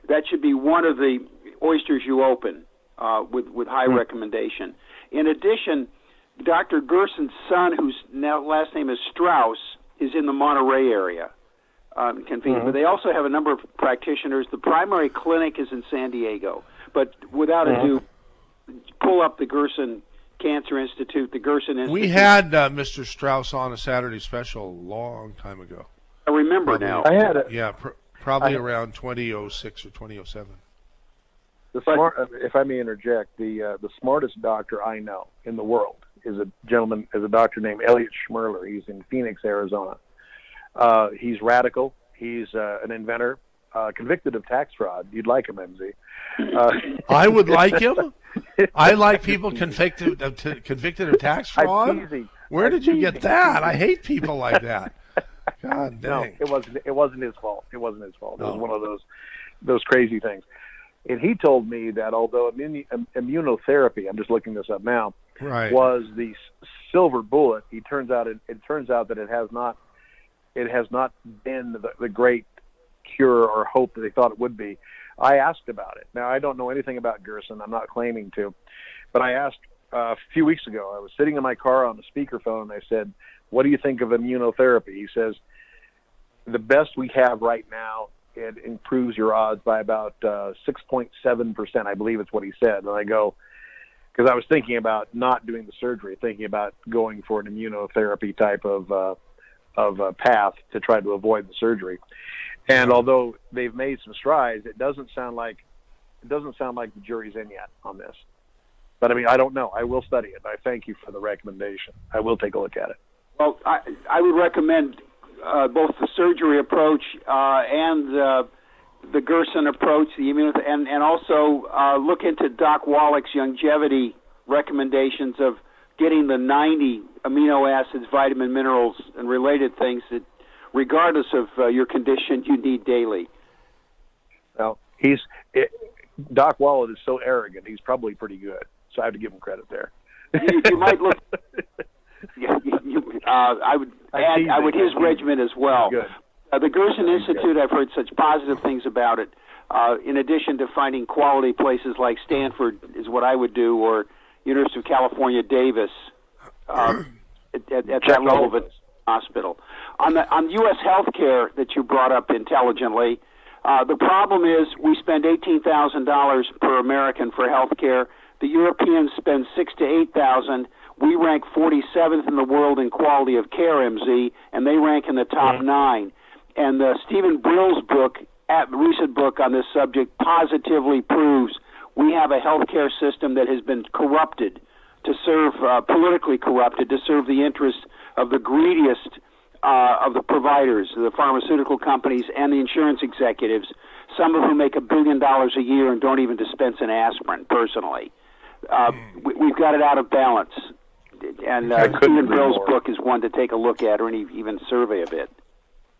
That should be one of the oysters you open with high recommendation. In addition, Dr. Gerson's son, whose last name is Strauss, is in the Monterey area. But they also have a number of practitioners. The primary clinic is in San Diego. But without ado, pull up the Gerson Cancer Institute, the Gerson Institute. We had Mr. Strauss on a Saturday special a long time ago. I remember now. I had it. Yeah, Probably around 2006 or 2007. If I may interject, the smartest doctor I know in the world is a doctor named Elliot Schmerler. He's in Phoenix, Arizona. He's radical. He's an inventor, convicted of tax fraud. You'd like him, MZ. I would like him. I like people convicted of tax fraud. Where did you get that? I hate people like that. God dang. No, it wasn't his fault. It wasn't his fault. It was one of those crazy things. And he told me that although immunotherapy, I'm just looking this up now, right, was the silver bullet, it turns out that it has not been the great cure or hope that they thought it would be. I asked about it. Now, I don't know anything about Gerson. I'm not claiming to. But I asked a few weeks ago. I was sitting in my car on the speakerphone, and I said, what do you think of immunotherapy? He says, the best we have right now, it improves your odds by about 6.7%. I believe it's what he said. And I go, because I was thinking about not doing the surgery, thinking about going for an immunotherapy type of path to try to avoid the surgery. And although they've made some strides, it doesn't sound like the jury's in yet on this. But I mean, I don't know. I will study it. I thank you for the recommendation. I will take a look at it. Well, I would recommend both the surgery approach and the Gerson approach, and also look into Doc Wallach's longevity recommendations of getting the 90 amino acids, vitamin, minerals, and related things that, regardless of your condition, you need daily. Well, Doc Wallach is so arrogant. He's probably pretty good, so I have to give him credit there. You might look. I would add his regimen as well. The Gerson Institute, I've heard such positive things about it. In addition to finding quality places like Stanford is what I would do, or University of California, Davis, at that level of a hospital. On U.S. healthcare that you brought up intelligently, the problem is we spend $18,000 per American for healthcare. The Europeans spend $6,000 to $8,000. We rank 47th in the world in quality of care, MZ, and they rank in the top 9. And Stephen Brill's recent book on this subject positively proves we have a healthcare system that has been corrupted to serve, politically corrupted, to serve the interests of the greediest of the providers, the pharmaceutical companies and the insurance executives, some of whom make $1 billion a year and don't even dispense an aspirin personally. We've got it out of balance. And Stephen Brill's book is one to take a look at, or even survey a bit.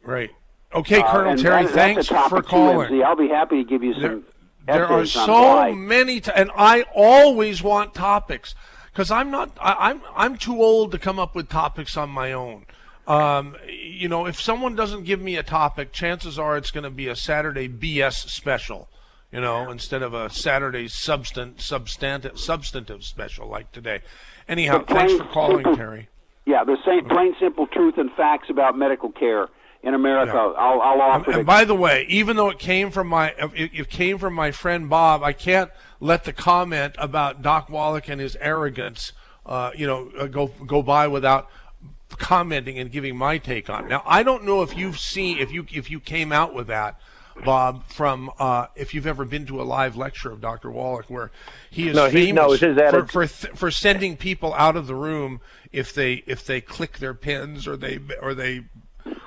Right. Okay, Colonel Terry, thanks for calling. MZ. I'll be happy to give you some. There are so many, and I always want topics because I'm too old to come up with topics on my own. If someone doesn't give me a topic, chances are it's going to be a Saturday BS special, instead of a Saturday substantive special like today. Anyhow, thanks for calling, Terry. Yeah, the same plain simple truth and facts about medical care in America. Yeah. I'll offer. And by the way, even though it came from my friend Bob, I can't let the comment about Doc Wallach and his arrogance, go by without commenting and giving my take on it. Now, I don't know if you came out with that, Bob, from if you've ever been to a live lecture of Dr. Wallach, where he is famous for sending people out of the room if they click their pens or they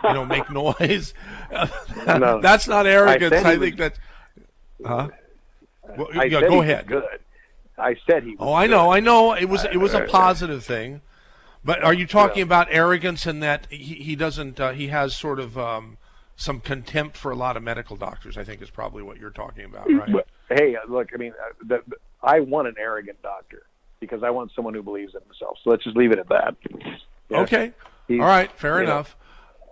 make noise. No, that's not arrogance. I think that's. Go ahead. Good. I said he was. Oh, I know. It was a positive thing. But are you talking about arrogance in that he doesn't? He has sort of some contempt for a lot of medical doctors. I think is probably what you're talking about, right? Hey, look. I mean, I want an arrogant doctor because I want someone who believes in himself. So let's just leave it at that. Yeah. Okay. All right. Fair enough.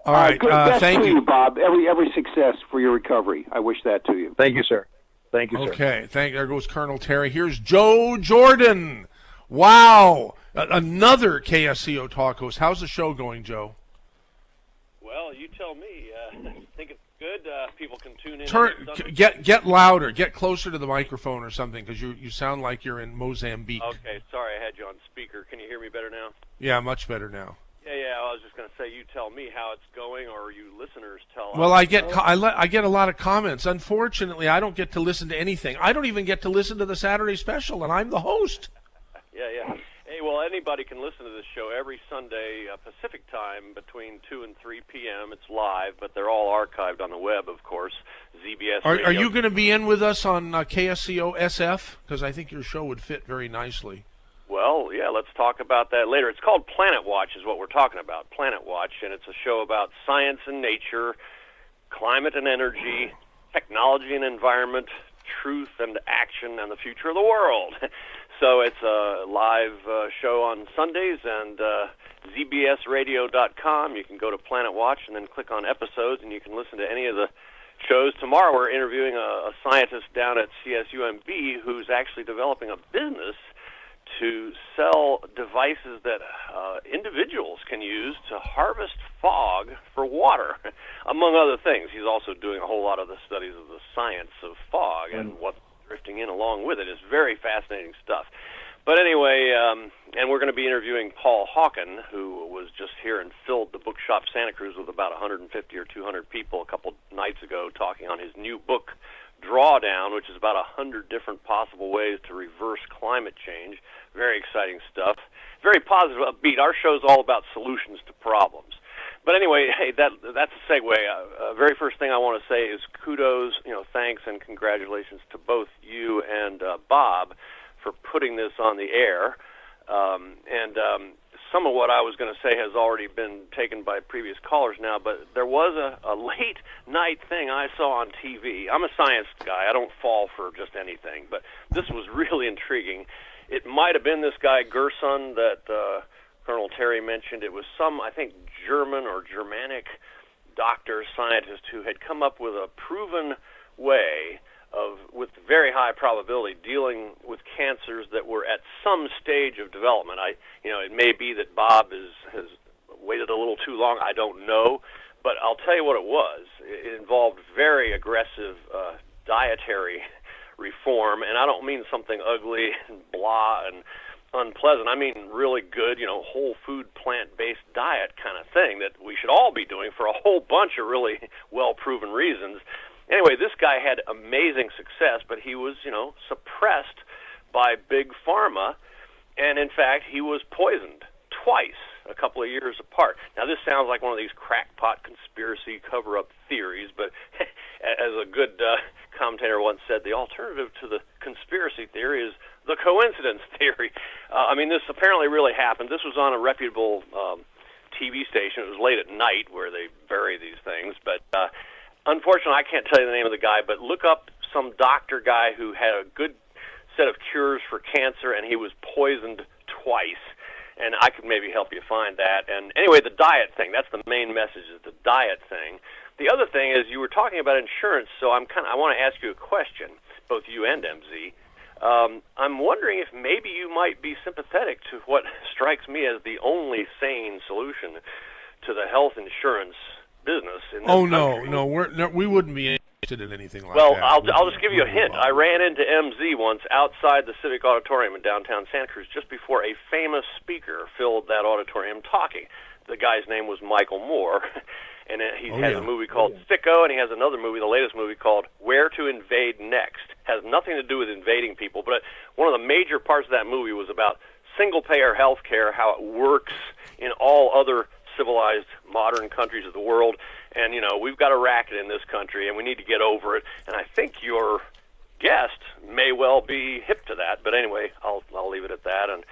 All right. Thank you, Bob. Every success for your recovery. I wish that to you. Thank you, sir. Thank you, sir. Okay. There goes Colonel Terry. Here's Joe Jordan. Wow. Another KSCO talk host. How's the show going, Joe? Well, you tell me. I think it's good. People can tune in. Get louder. Get closer to the microphone or something, because you sound like you're in Mozambique. Okay, sorry, I had you on speaker. Can you hear me better now? Yeah, much better now. Yeah, I was just going to say, you tell me how it's going, or you listeners tell Well, us. I get a lot of comments. Unfortunately, I don't get to listen to anything. I don't even get to listen to the Saturday special, and I'm the host. Yeah. Hey, well, anybody can listen to this show every Sunday Pacific time between 2 and 3 p.m. It's live, but they're all archived on the web, of course. ZBS Radio. Are you going to be in with us on KSCO SF? Because I think your show would fit very nicely. Well, yeah, let's talk about that later. It's called Planet Watch is what we're talking about, Planet Watch, and it's a show about science and nature, climate and energy, technology and environment, truth and action, and the future of the world. So it's a live show on Sundays, and zbsradio.com. You can go to Planet Watch and then click on episodes, and you can listen to any of the shows. Tomorrow we're interviewing a scientist down at CSUMB who's actually developing a business to sell devices that individuals can use to harvest fog for water, among other things. He's also doing a whole lot of the studies of the science of fog and what's drifting in along with it. It's very fascinating stuff. But anyway, and we're going to be interviewing Paul Hawken, who was just here and filled the bookshop Santa Cruz with about 150 or 200 people a couple nights ago, talking on his new book, Drawdown, which is about 100 different possible ways to reverse climate change. Very exciting stuff. Very positive, upbeat. Our show's all about solutions to problems. But anyway, hey, that's a segue. Very first thing I want to say is kudos, thanks and congratulations to both you and Bob for putting this on the air. Some of what I was going to say has already been taken by previous callers now, but there was a late night thing I saw on TV. I'm a science guy. I don't fall for just anything, but this was really intriguing. It might have been this guy Gerson that Colonel Terry mentioned. It was some, I think, German or Germanic doctor, scientist who had come up with a proven way of, with very high probability, dealing with cancers that were at some stage of development. It may be that Bob has waited a little too long. I don't know, but I'll tell you what it was. It involved very aggressive dietary reform, and I don't mean something ugly and blah and unpleasant. I mean really good, whole food, plant-based diet kind of thing that we should all be doing for a whole bunch of really well-proven reasons. Anyway, this guy had amazing success, but he was, suppressed by Big Pharma, and in fact, he was poisoned twice, a couple of years apart. Now, this sounds like one of these crackpot conspiracy cover-up theories, but as a good commentator once said, the alternative to the conspiracy theory is the coincidence theory. This apparently really happened. This was on a reputable TV station. It was late at night where they bury these things, but unfortunately, I can't tell you the name of the guy, but look up some doctor guy who had a good set of cures for cancer, and he was poisoned twice. And I could maybe help you find that. And anyway, the diet thing, that's the main message, is the diet thing. The other thing is you were talking about insurance, so I want to ask you a question, both you and MZ. I'm wondering if maybe you might be sympathetic to what strikes me as the only sane solution to the health insurance business in this country. No, we wouldn't be interested in anything like well, that. I'll just give you a hint. I ran into MZ once outside the Civic Auditorium in downtown Santa Cruz just before a famous speaker filled that auditorium talking. The guy's name was Michael Moore, and he has a movie called Sicko, and he has another movie, the latest movie called Where to Invade Next. Has nothing to do with invading people, but one of the major parts of that movie was about single-payer health care, how it works in all other civilized modern countries of the world, and we've got a racket in this country and we need to get over it, and I think your guest may well be hip to that, but anyway, I'll leave it at that. And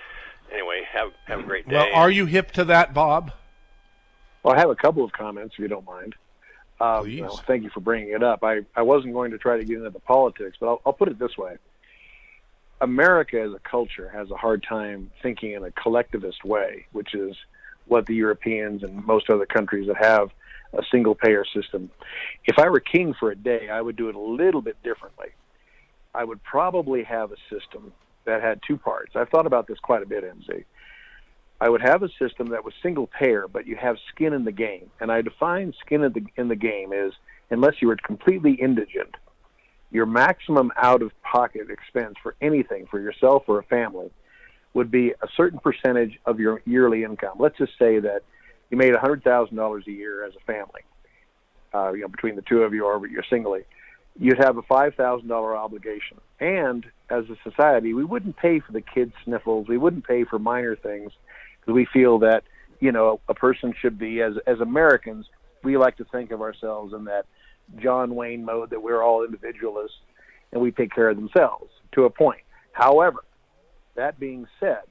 anyway, have a great day. Well, are you hip to that, Bob? Well, I have a couple of comments, if you don't mind. Please. Thank you for bringing it up. I wasn't going to try to get into the politics, but I'll put it this way. America as a culture has a hard time thinking in a collectivist way, which is what the Europeans and most other countries that have a single-payer system. If I were king for a day, I would do it a little bit differently. I would probably have a system that had two parts. I've thought about this quite a bit, MZ. I would have a system that was single-payer, but you have skin in the game. And I define skin in the game as unless you were completely indigent, your maximum out-of-pocket expense for anything, for yourself or a family, would be a certain percentage of your yearly income. Let's just say that you made $100,000 a year as a family, between the two of you or you're singly, you'd have a $5,000 obligation. And as a society, we wouldn't pay for the kids' sniffles. We wouldn't pay for minor things because we feel that, a person should be, as Americans, we like to think of ourselves in that John Wayne mode that we're all individualists and we take care of themselves to a point. However, that being said,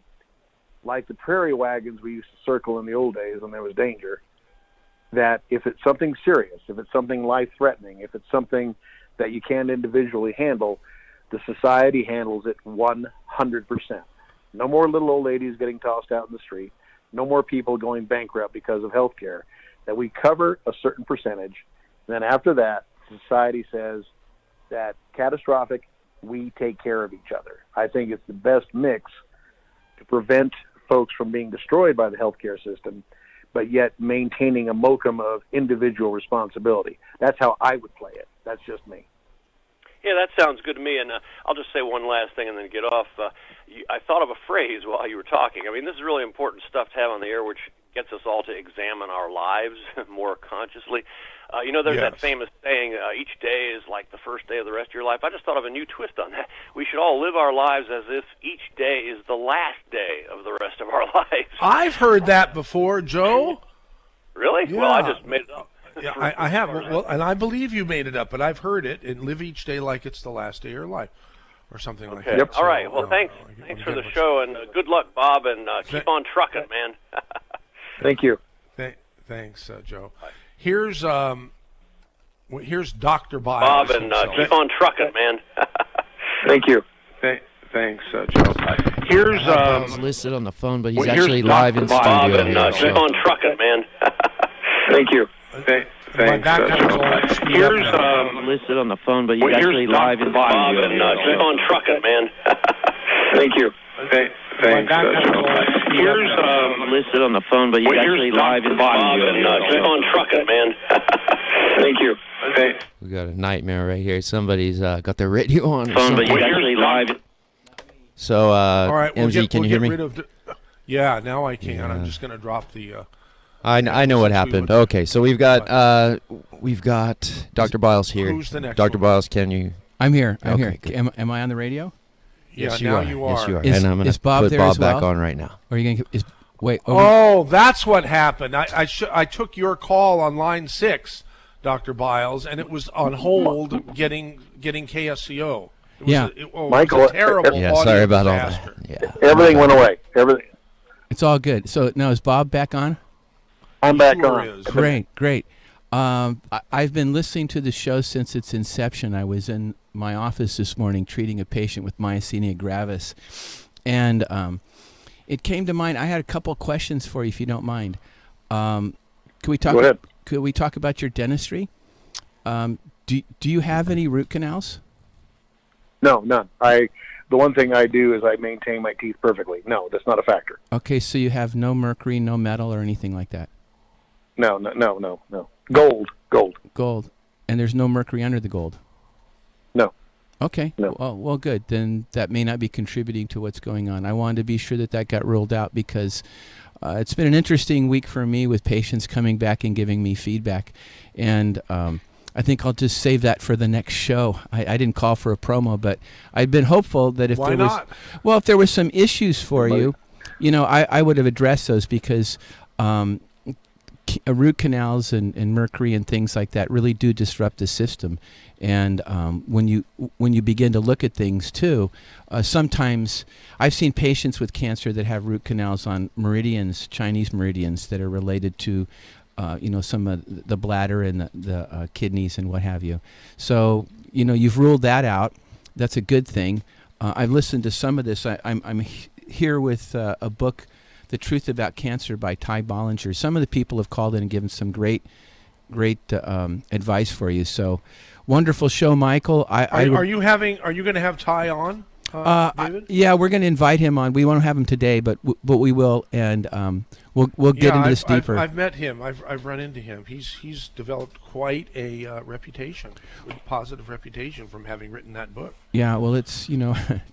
like the prairie wagons we used to circle in the old days when there was danger, that if it's something serious, if it's something life-threatening, if it's something that you can't individually handle, the society handles it 100%. No more little old ladies getting tossed out in the street. No more people going bankrupt because of health care. That we cover a certain percentage. And then after that, society says that catastrophic, we take care of each other. I think it's the best mix to prevent folks from being destroyed by the healthcare system, but yet maintaining a modicum of individual responsibility. That's how I would play it. That's just me. Yeah, that sounds good to me, and I'll just say one last thing and then get off. I thought of a phrase while you were talking. I mean, this is really important stuff to have on the air, which gets us all to examine our lives more consciously. There's that famous saying, each day is like the first day of the rest of your life. I just thought of a new twist on that. We should all live our lives as if each day is the last day of the rest of our lives. I've heard that before, Joe. Really? Yeah. Well, I just made it up. Yeah, I have. Well, and I believe you made it up, but I've heard it, and live each day like it's the last day of your life, or something like that. Yep. So, all right. Well, thanks for the show, and good luck, Bob, and keep on trucking, man. Thank you. Thanks, Joe. Here's Dr. Biles. Bob, and keep on trucking, man. Thank you. Thanks, Joe. Here's Bob's listed on the phone, but he's actually live in studio. Bob, and here, keep on trucking, man. Thank you. Thanks, Joe. Here's listed on the phone, but he's actually live in Bob, studio. and keep on trucking, man. Thank you. Thanks, Joe. Here's listed on the phone, but he's actually live in Bob, studio. and keep on trucking, man. Thank you. We got a nightmare right here. Somebody's got their radio on. Phone, but he's actually live. So, all right, MZ, can you hear me? Yeah, now I can. Yeah. I'm just going to drop the. I know what happened. Okay, so we've got Dr. Biles here. Who's the next Dr. one? Biles, can you? I'm here. Okay, Am I on the radio? Yes, you now are. you are. Yes, you are. Is, and I'm going is to Bob put there Bob as well? back on right now. Or are you going to wait? Oh, that's what happened. I took your call on line 6, Dr. Biles, and it was on hold getting KSCO. It was Michael, a terrible yeah, sorry about disaster. all that. Yeah. Everything went away. Everything. It's all good. So now is Bob back on? I'm back Sure on. is. Great. I've been listening to the show since its inception. I was in my office this morning treating a patient with myasthenia gravis, and it came to mind. I had a couple questions for you, if you don't mind. Could we talk? Go ahead. Could we talk about your dentistry? Do you have any root canals? No, none. The one thing I do is I maintain my teeth perfectly. No, that's not a factor. Okay, so you have no mercury, no metal, or anything like that? No. Gold. And there's no mercury under the gold? No. Okay. No. Well, good. Then that may not be contributing to what's going on. I wanted to be sure that got ruled out because it's been an interesting week for me with patients coming back and giving me feedback. And I think I'll just save that for the next show. I didn't call for a promo, but I've been hopeful that if if there was some issues for you, I would have addressed those because root canals and mercury and things like that really do disrupt the system. And when you begin to look at things too, sometimes I've seen patients with cancer that have root canals on meridians, Chinese meridians, that are related to some of the bladder and the kidneys and what have you. So, you've ruled that out. That's a good thing. I've listened to some of this. I'm here with a book, The Truth About Cancer by Ty Bollinger. Some of the people have called in and given some great advice for you. So, wonderful show, Michael. Are you going to have Ty on? David? Yeah, we're going to invite him on. We won't have him today, but we will, and we'll get into this deeper. I've met him. I've run into him. He's developed quite a reputation, a positive reputation from having written that book. Yeah, well, it's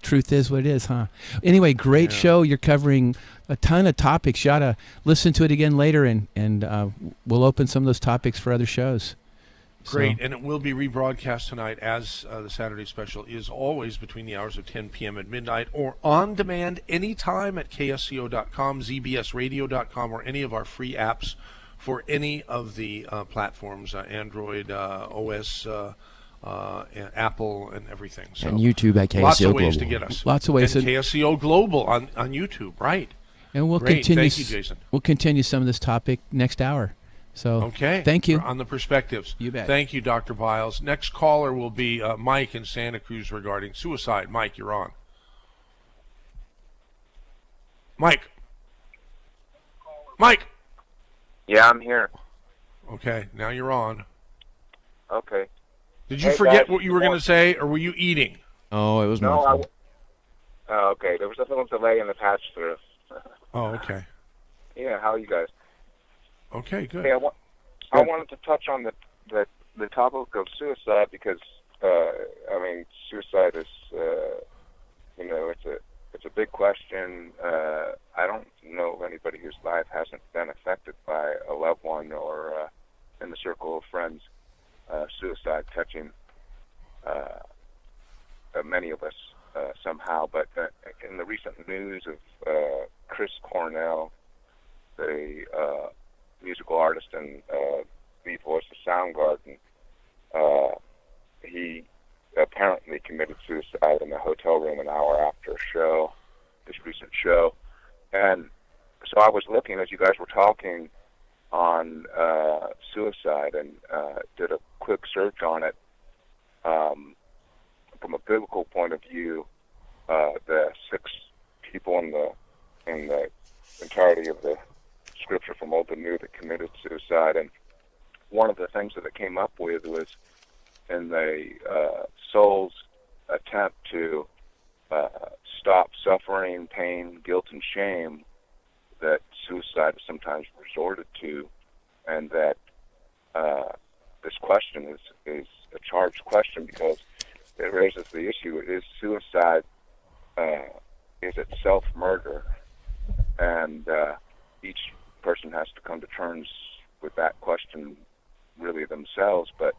truth is what it is, huh? Anyway, great show. You're covering a ton of topics. You ought to listen to it again later, and we'll open some of those topics for other shows. Great, and it will be rebroadcast tonight, as the Saturday special is always between the hours of 10 p.m. and midnight, or on demand anytime at ksco.com, zbsradio.com, or any of our free apps for any of the platforms, Android, OS, Apple, and everything. So and YouTube at KSCO lots of ways Global. to get us. Lots of ways. And KSCO Global on YouTube, right? And we'll Great. continue. Thank you, Jason. We'll continue some of this topic next hour. So okay, thank you. On the perspectives. You bet. Thank you, Dr. Biles. Next caller will be Mike in Santa Cruz regarding suicide. Mike, you're on. Mike. Yeah, I'm here. Okay, now you're on. Okay. Did you Hey, forget guys, what you were going to say, or were you eating? Oh, it was my No, fault. okay. There was a little delay in the patch through. Oh, okay. Yeah, how are you guys? Okay, good. Hey, I wanted to touch on the topic of suicide because suicide is it's a big question. I don't know of anybody whose life hasn't been affected by a loved one or in the circle of friends. Suicide touching many of us somehow, but in the recent news of Chris Cornell, the musical artist and lead voice of Soundgarden, he apparently committed suicide in a hotel room an hour after a show, his recent show. And so I was looking as you guys were talking on suicide and did a quick search on it. From a biblical point of view, the 6 people in the entirety of the scripture from Old and New that committed suicide, and one of the things that it came up with was in the soul's attempt to stop suffering, pain, guilt, and shame that suicide is sometimes resorted to, and that this question is a charged question because it raises the issue: is suicide is it self-murder? And each person has to come to terms with that question really themselves, but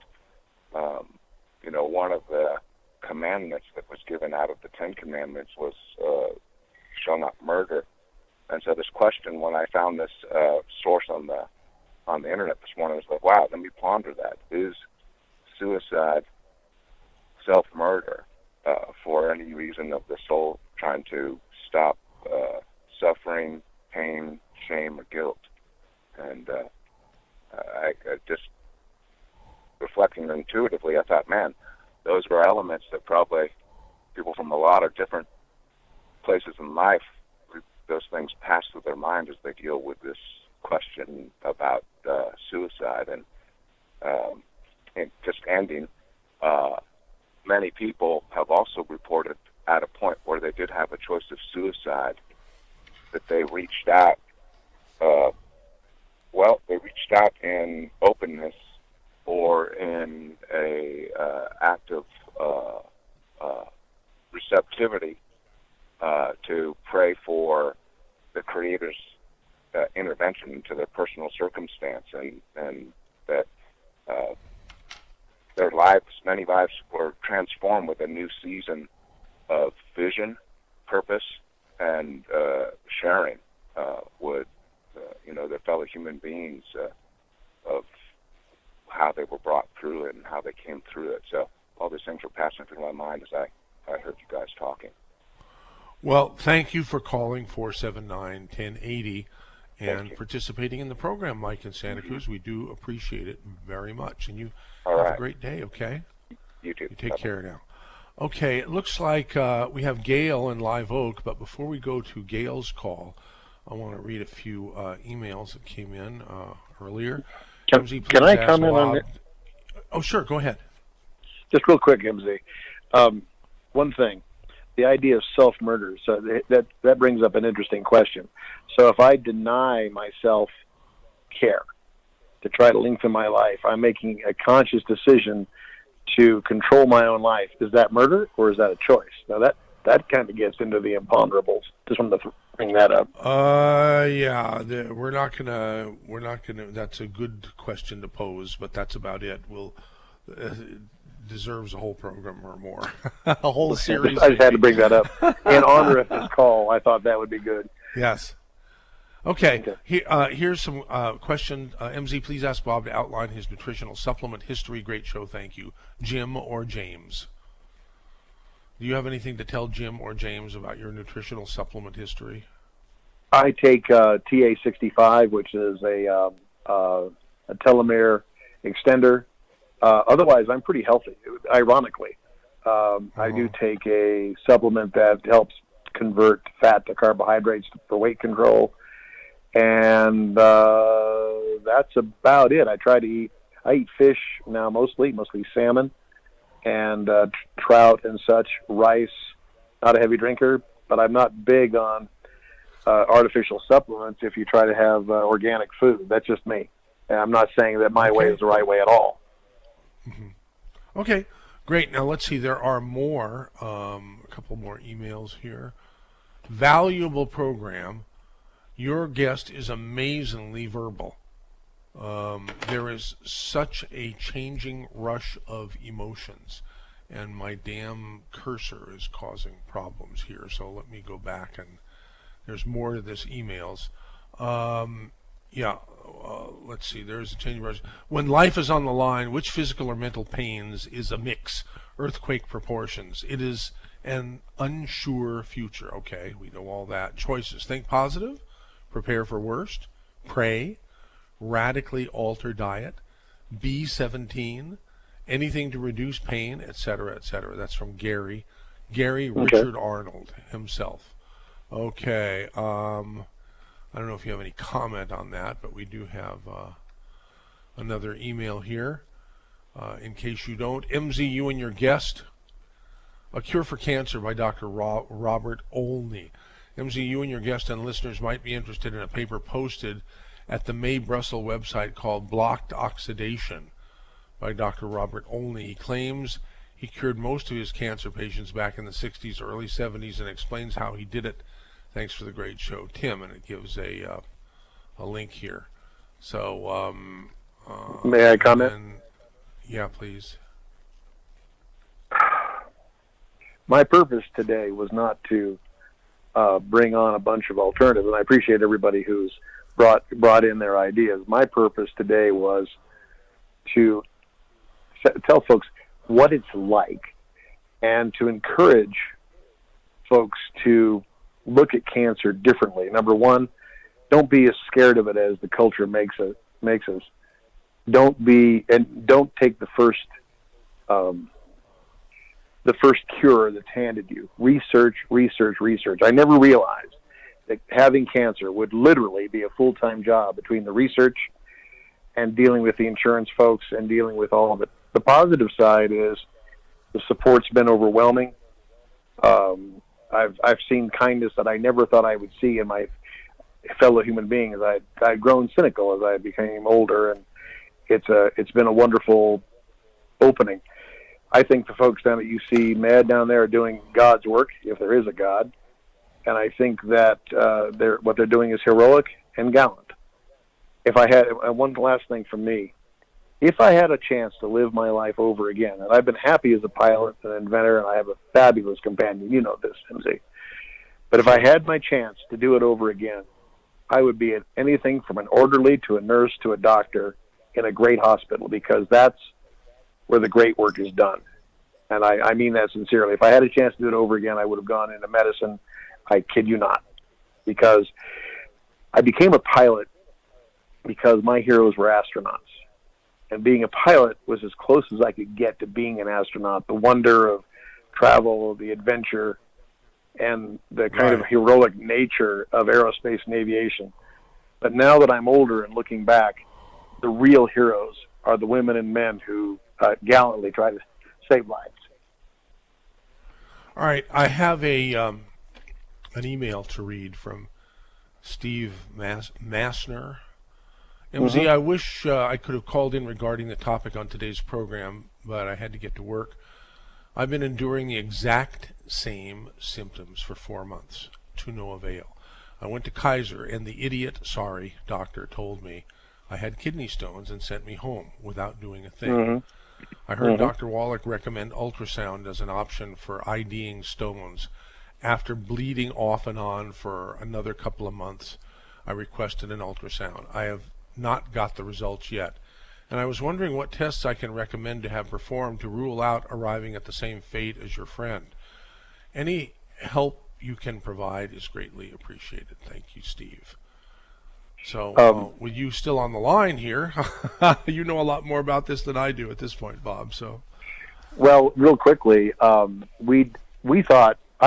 one of the commandments that was given out of the 10 Commandments was shall not murder. And so this question, when I found this source on the internet this morning, I was like, wow, let me ponder that. Is suicide self-murder for any reason of the soul trying to stop suffering, pain, shame, or guilt? And I just reflecting intuitively, I thought, man, those are elements that probably people from a lot of different places in life, those things pass through their mind as they deal with this question about suicide. And just ending, many people have also reported at a point where they did have a choice of suicide that they reached out. They reached out in openness or in a act of receptivity to pray for the Creator's intervention into their personal circumstance, and that their lives, many lives, were transformed with a new season of vision, purpose, and sharing with their fellow human beings of how they were brought through it and how they came through it. So all these things were passing through my mind as I heard you guys talking. Well, thank you for calling 479-1080 and participating in the program, Mike in Santa Cruz. We do appreciate it very much. And you have a great day, okay? You too. You take care now. Okay, it looks like we have Gail in Live Oak, but before we go to Gail's call, I want to read a few emails that came in earlier. Can I comment on it? Oh, sure, go ahead. Just real quick, MZ. One thing. the idea of self-murder. So that brings up an interesting question. So if I deny myself care to try to lengthen my life, I'm making a conscious decision to control my own life. Is that murder or is that a choice? Now that kind of gets into the imponderables. Just wanted to bring that up. Yeah, we're not gonna. That's a good question to pose, but that's about it. Deserves a whole program or more, a whole series. I just had to bring that up in honor of his call. I thought that would be good. Yes. Okay. Here's some question. MZ, please ask Bob to outline his nutritional supplement history. Great show, thank you. Jim or James? Do you have anything to tell Jim or James about your nutritional supplement history? I take TA65, which is a telomere extender. Otherwise, I'm pretty healthy, ironically. I do take a supplement that helps convert fat to carbohydrates for weight control. And that's about it. I eat fish now mostly salmon and trout and such, rice, not a heavy drinker, but I'm not big on artificial supplements if you try to have organic food. That's just me. And I'm not saying that my way is the right way at all. Mm-hmm. Okay, great. Now let's see. There are more, a couple more emails here. Valuable program. Your guest is amazingly verbal. There is such a changing rush of emotions, and my damn cursor is causing problems here. So let me go back, and there's more to this emails. Let's see. There's a changing rush. When life is on the line, which physical or mental pains is a mix? Earthquake proportions. It is an unsure future. Okay, we know all that. Choices. Think positive. Prepare for worst, pray, radically alter diet, B17, anything to reduce pain, etc., etc. That's from Gary Richard Arnold himself. Okay, I don't know if you have any comment on that, but we do have another email here. In case you don't, MZ, you and your guest, A Cure for Cancer by Dr. Robert Olney. MZ, you and your guest and listeners might be interested in a paper posted at the May Brussels website called Blocked Oxidation by Dr. Robert Olney. He claims he cured most of his cancer patients back in the 60s, early 70s, and explains how he did it. Thanks for the great show, Tim. And it gives a link here. So, may I comment? Yeah, please. My purpose today was not to bring on a bunch of alternatives, and I appreciate everybody who's brought in their ideas. My purpose today was to tell folks what it's like and to encourage folks to look at cancer differently. Number one, don't be as scared of it as the culture makes us. Don't take the first cure that's handed you. Research. I never realized that having cancer would literally be a full-time job between the research and dealing with the insurance folks and dealing with all of it. The positive side is the support's been overwhelming. I've seen kindness that I never thought I would see in my fellow human beings. I'd grown cynical as I became older, and it's been a wonderful opening. I think the folks down at UC Med down there are doing God's work, if there is a God, and I think that what they're doing is heroic and gallant. If I had one last thing from me, if I had a chance to live my life over again, and I've been happy as a pilot and inventor, and I have a fabulous companion, you know this, MZ, but if I had my chance to do it over again, I would be anything from an orderly to a nurse to a doctor in a great hospital, because that's where the great work is done. And I mean that sincerely. If I had a chance to do it over again, I would have gone into medicine. I kid you not. Because I became a pilot because my heroes were astronauts. And being a pilot was as close as I could get to being an astronaut. The wonder of travel, the adventure, and the kind of heroic nature of aerospace and aviation. But now that I'm older and looking back, the real heroes are the women and men who gallantly try to save lives. All right, I have an email to read from Steve Massner. MZ, I wish I could have called in regarding the topic on today's program, but I had to get to work. I've been enduring the exact same symptoms for 4 months, to no avail. I went to Kaiser, and the doctor told me I had kidney stones and sent me home without doing a thing. I heard Dr. Wallach recommend ultrasound as an option for IDing stones. After bleeding off and on for another couple of months, I requested an ultrasound. I have not got the results yet, and I was wondering what tests I can recommend to have performed to rule out arriving at the same fate as your friend. Any help you can provide is greatly appreciated. Thank you, Steve. So, with you still on the line here, you know a lot more about this than I do at this point, Bob. So, well, real quickly, I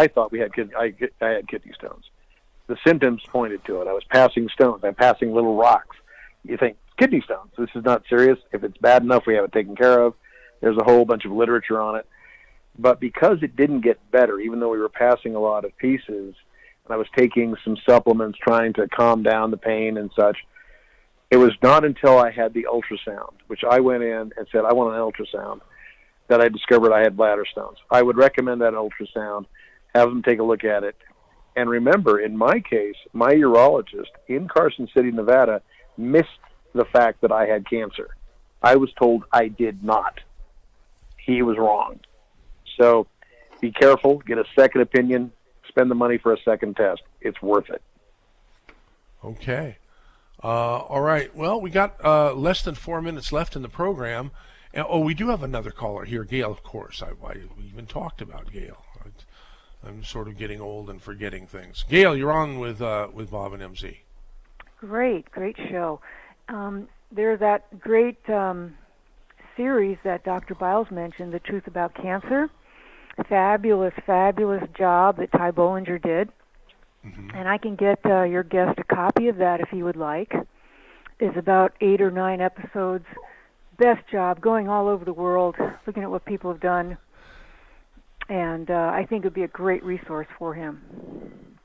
thought we had I had kidney stones. The symptoms pointed to it. I was passing stones. I'm passing little rocks. You think, kidney stones, this is not serious. If it's bad enough, we have it taken care of. There's a whole bunch of literature on it. But because it didn't get better, even though we were passing a lot of pieces, and I was taking some supplements trying to calm down the pain and such, it was not until I had the ultrasound, which I went in and said, I want an ultrasound, that I discovered I had bladder stones. I would recommend that ultrasound, have them take a look at it. And remember, in my case, my urologist in Carson City, Nevada, missed the fact that I had cancer. I was told I did not. He was wrong. So be careful, get a second opinion, spend the money for a second test. It's worth it. Okay. All right. Well, we got less than 4 minutes left in the program. We do have another caller here, Gail, of course. We even talked about Gail. I'm sort of getting old and forgetting things. Gail, you're on with Bob and MZ. Great show. There's that great series that Dr. Biles mentioned, The Truth About Cancer. Fabulous job that Ty Bollinger did. And I can get your guest a copy of that if he would like. It's about 8 or 9 episodes. Best job, going all over the world, looking at what people have done. And I think it would be a great resource for him.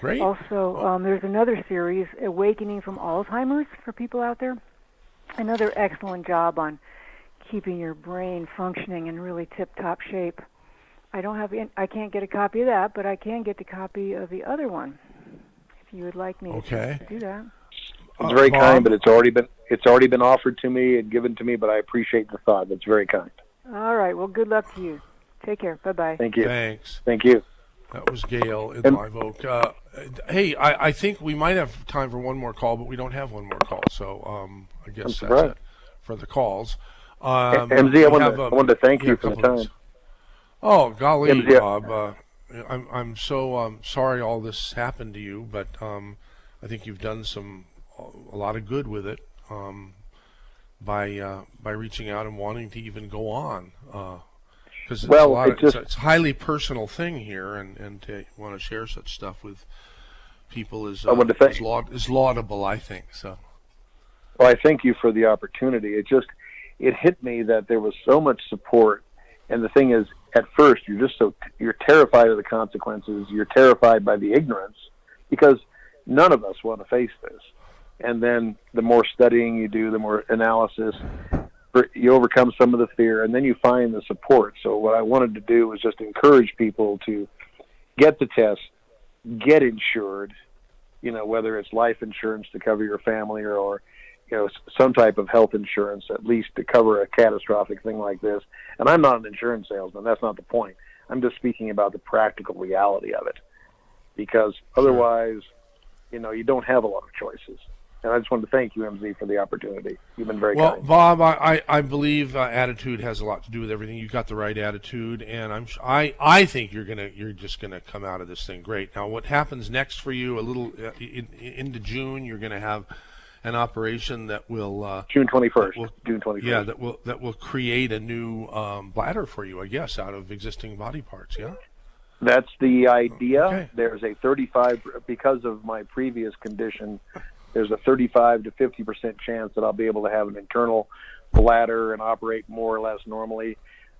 Great. Also, there's another series, Awakening from Alzheimer's, for people out there. Another excellent job on keeping your brain functioning in really tip-top shape. I can't get a copy of that, but I can get the copy of the other one, if you would like me to do that. It's very kind, but it's already been offered to me and given to me, but I appreciate the thought. That's very kind. All right. Well, good luck to you. Take care. Bye-bye. Thank you. Thanks. Thank you. That was Gail in Live Oak. Hey, I think we might have time for one more call, but we don't have one more call, so I guess that's it for the calls. MZ, I wanted to thank you for the time. Oh, golly, MZ, Bob. I'm so sorry all this happened to you, but I think you've done a lot of good with it by reaching out and wanting to even go on. Because it's a highly personal thing here, and to want to share such stuff with people is laudable, I think. So. Well, I thank you for the opportunity. It hit me that there was so much support, and the thing is, at first you're terrified of the consequences. You're terrified by the ignorance, because none of us want to face this. And then the more studying you do, the more analysis, you overcome some of the fear, and then you find the support. So what I wanted to do was just encourage people to get the test, get insured, whether it's life insurance to cover your family or some type of health insurance, at least to cover a catastrophic thing like this. And I'm not an insurance salesman. That's not the point. I'm just speaking about the practical reality of it, because otherwise, you don't have a lot of choices. And I just wanted to thank you, MZ, for the opportunity. You've been very kind. Well, Bob, I believe attitude has a lot to do with everything. You've got the right attitude, and I think you're just gonna come out of this thing great. Now, what happens next for you? A little into June, you're gonna have an operation that will June 21st. June 21st. Yeah, that will create a new bladder for you, I guess, out of existing body parts. Yeah. That's the idea. Okay. There's a 35 because of my previous condition. There's a 35 to 50% chance that I'll be able to have an internal bladder and operate more or less normally.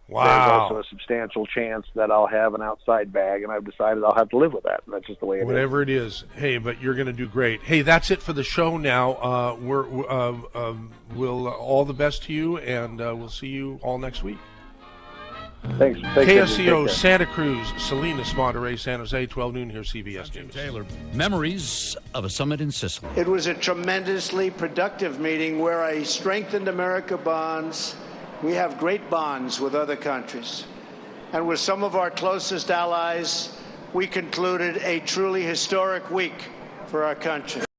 Wow. there's also a substantial chance that I'll have an outside bag, and I've decided I'll have to live with that. And that's just the way it is. Whatever it is. Hey, but you're going to do great. Hey, that's it for the show now. We'll all the best to you, and we'll see you all next week. Thanks. KSCO, Santa Cruz, Salinas, Monterey, San Jose, 12 noon here, CBS News. Taylor, memories of a summit in Sicily. It was a tremendously productive meeting where I strengthened America bonds. We have great bonds with other countries. And with some of our closest allies, we concluded a truly historic week for our country.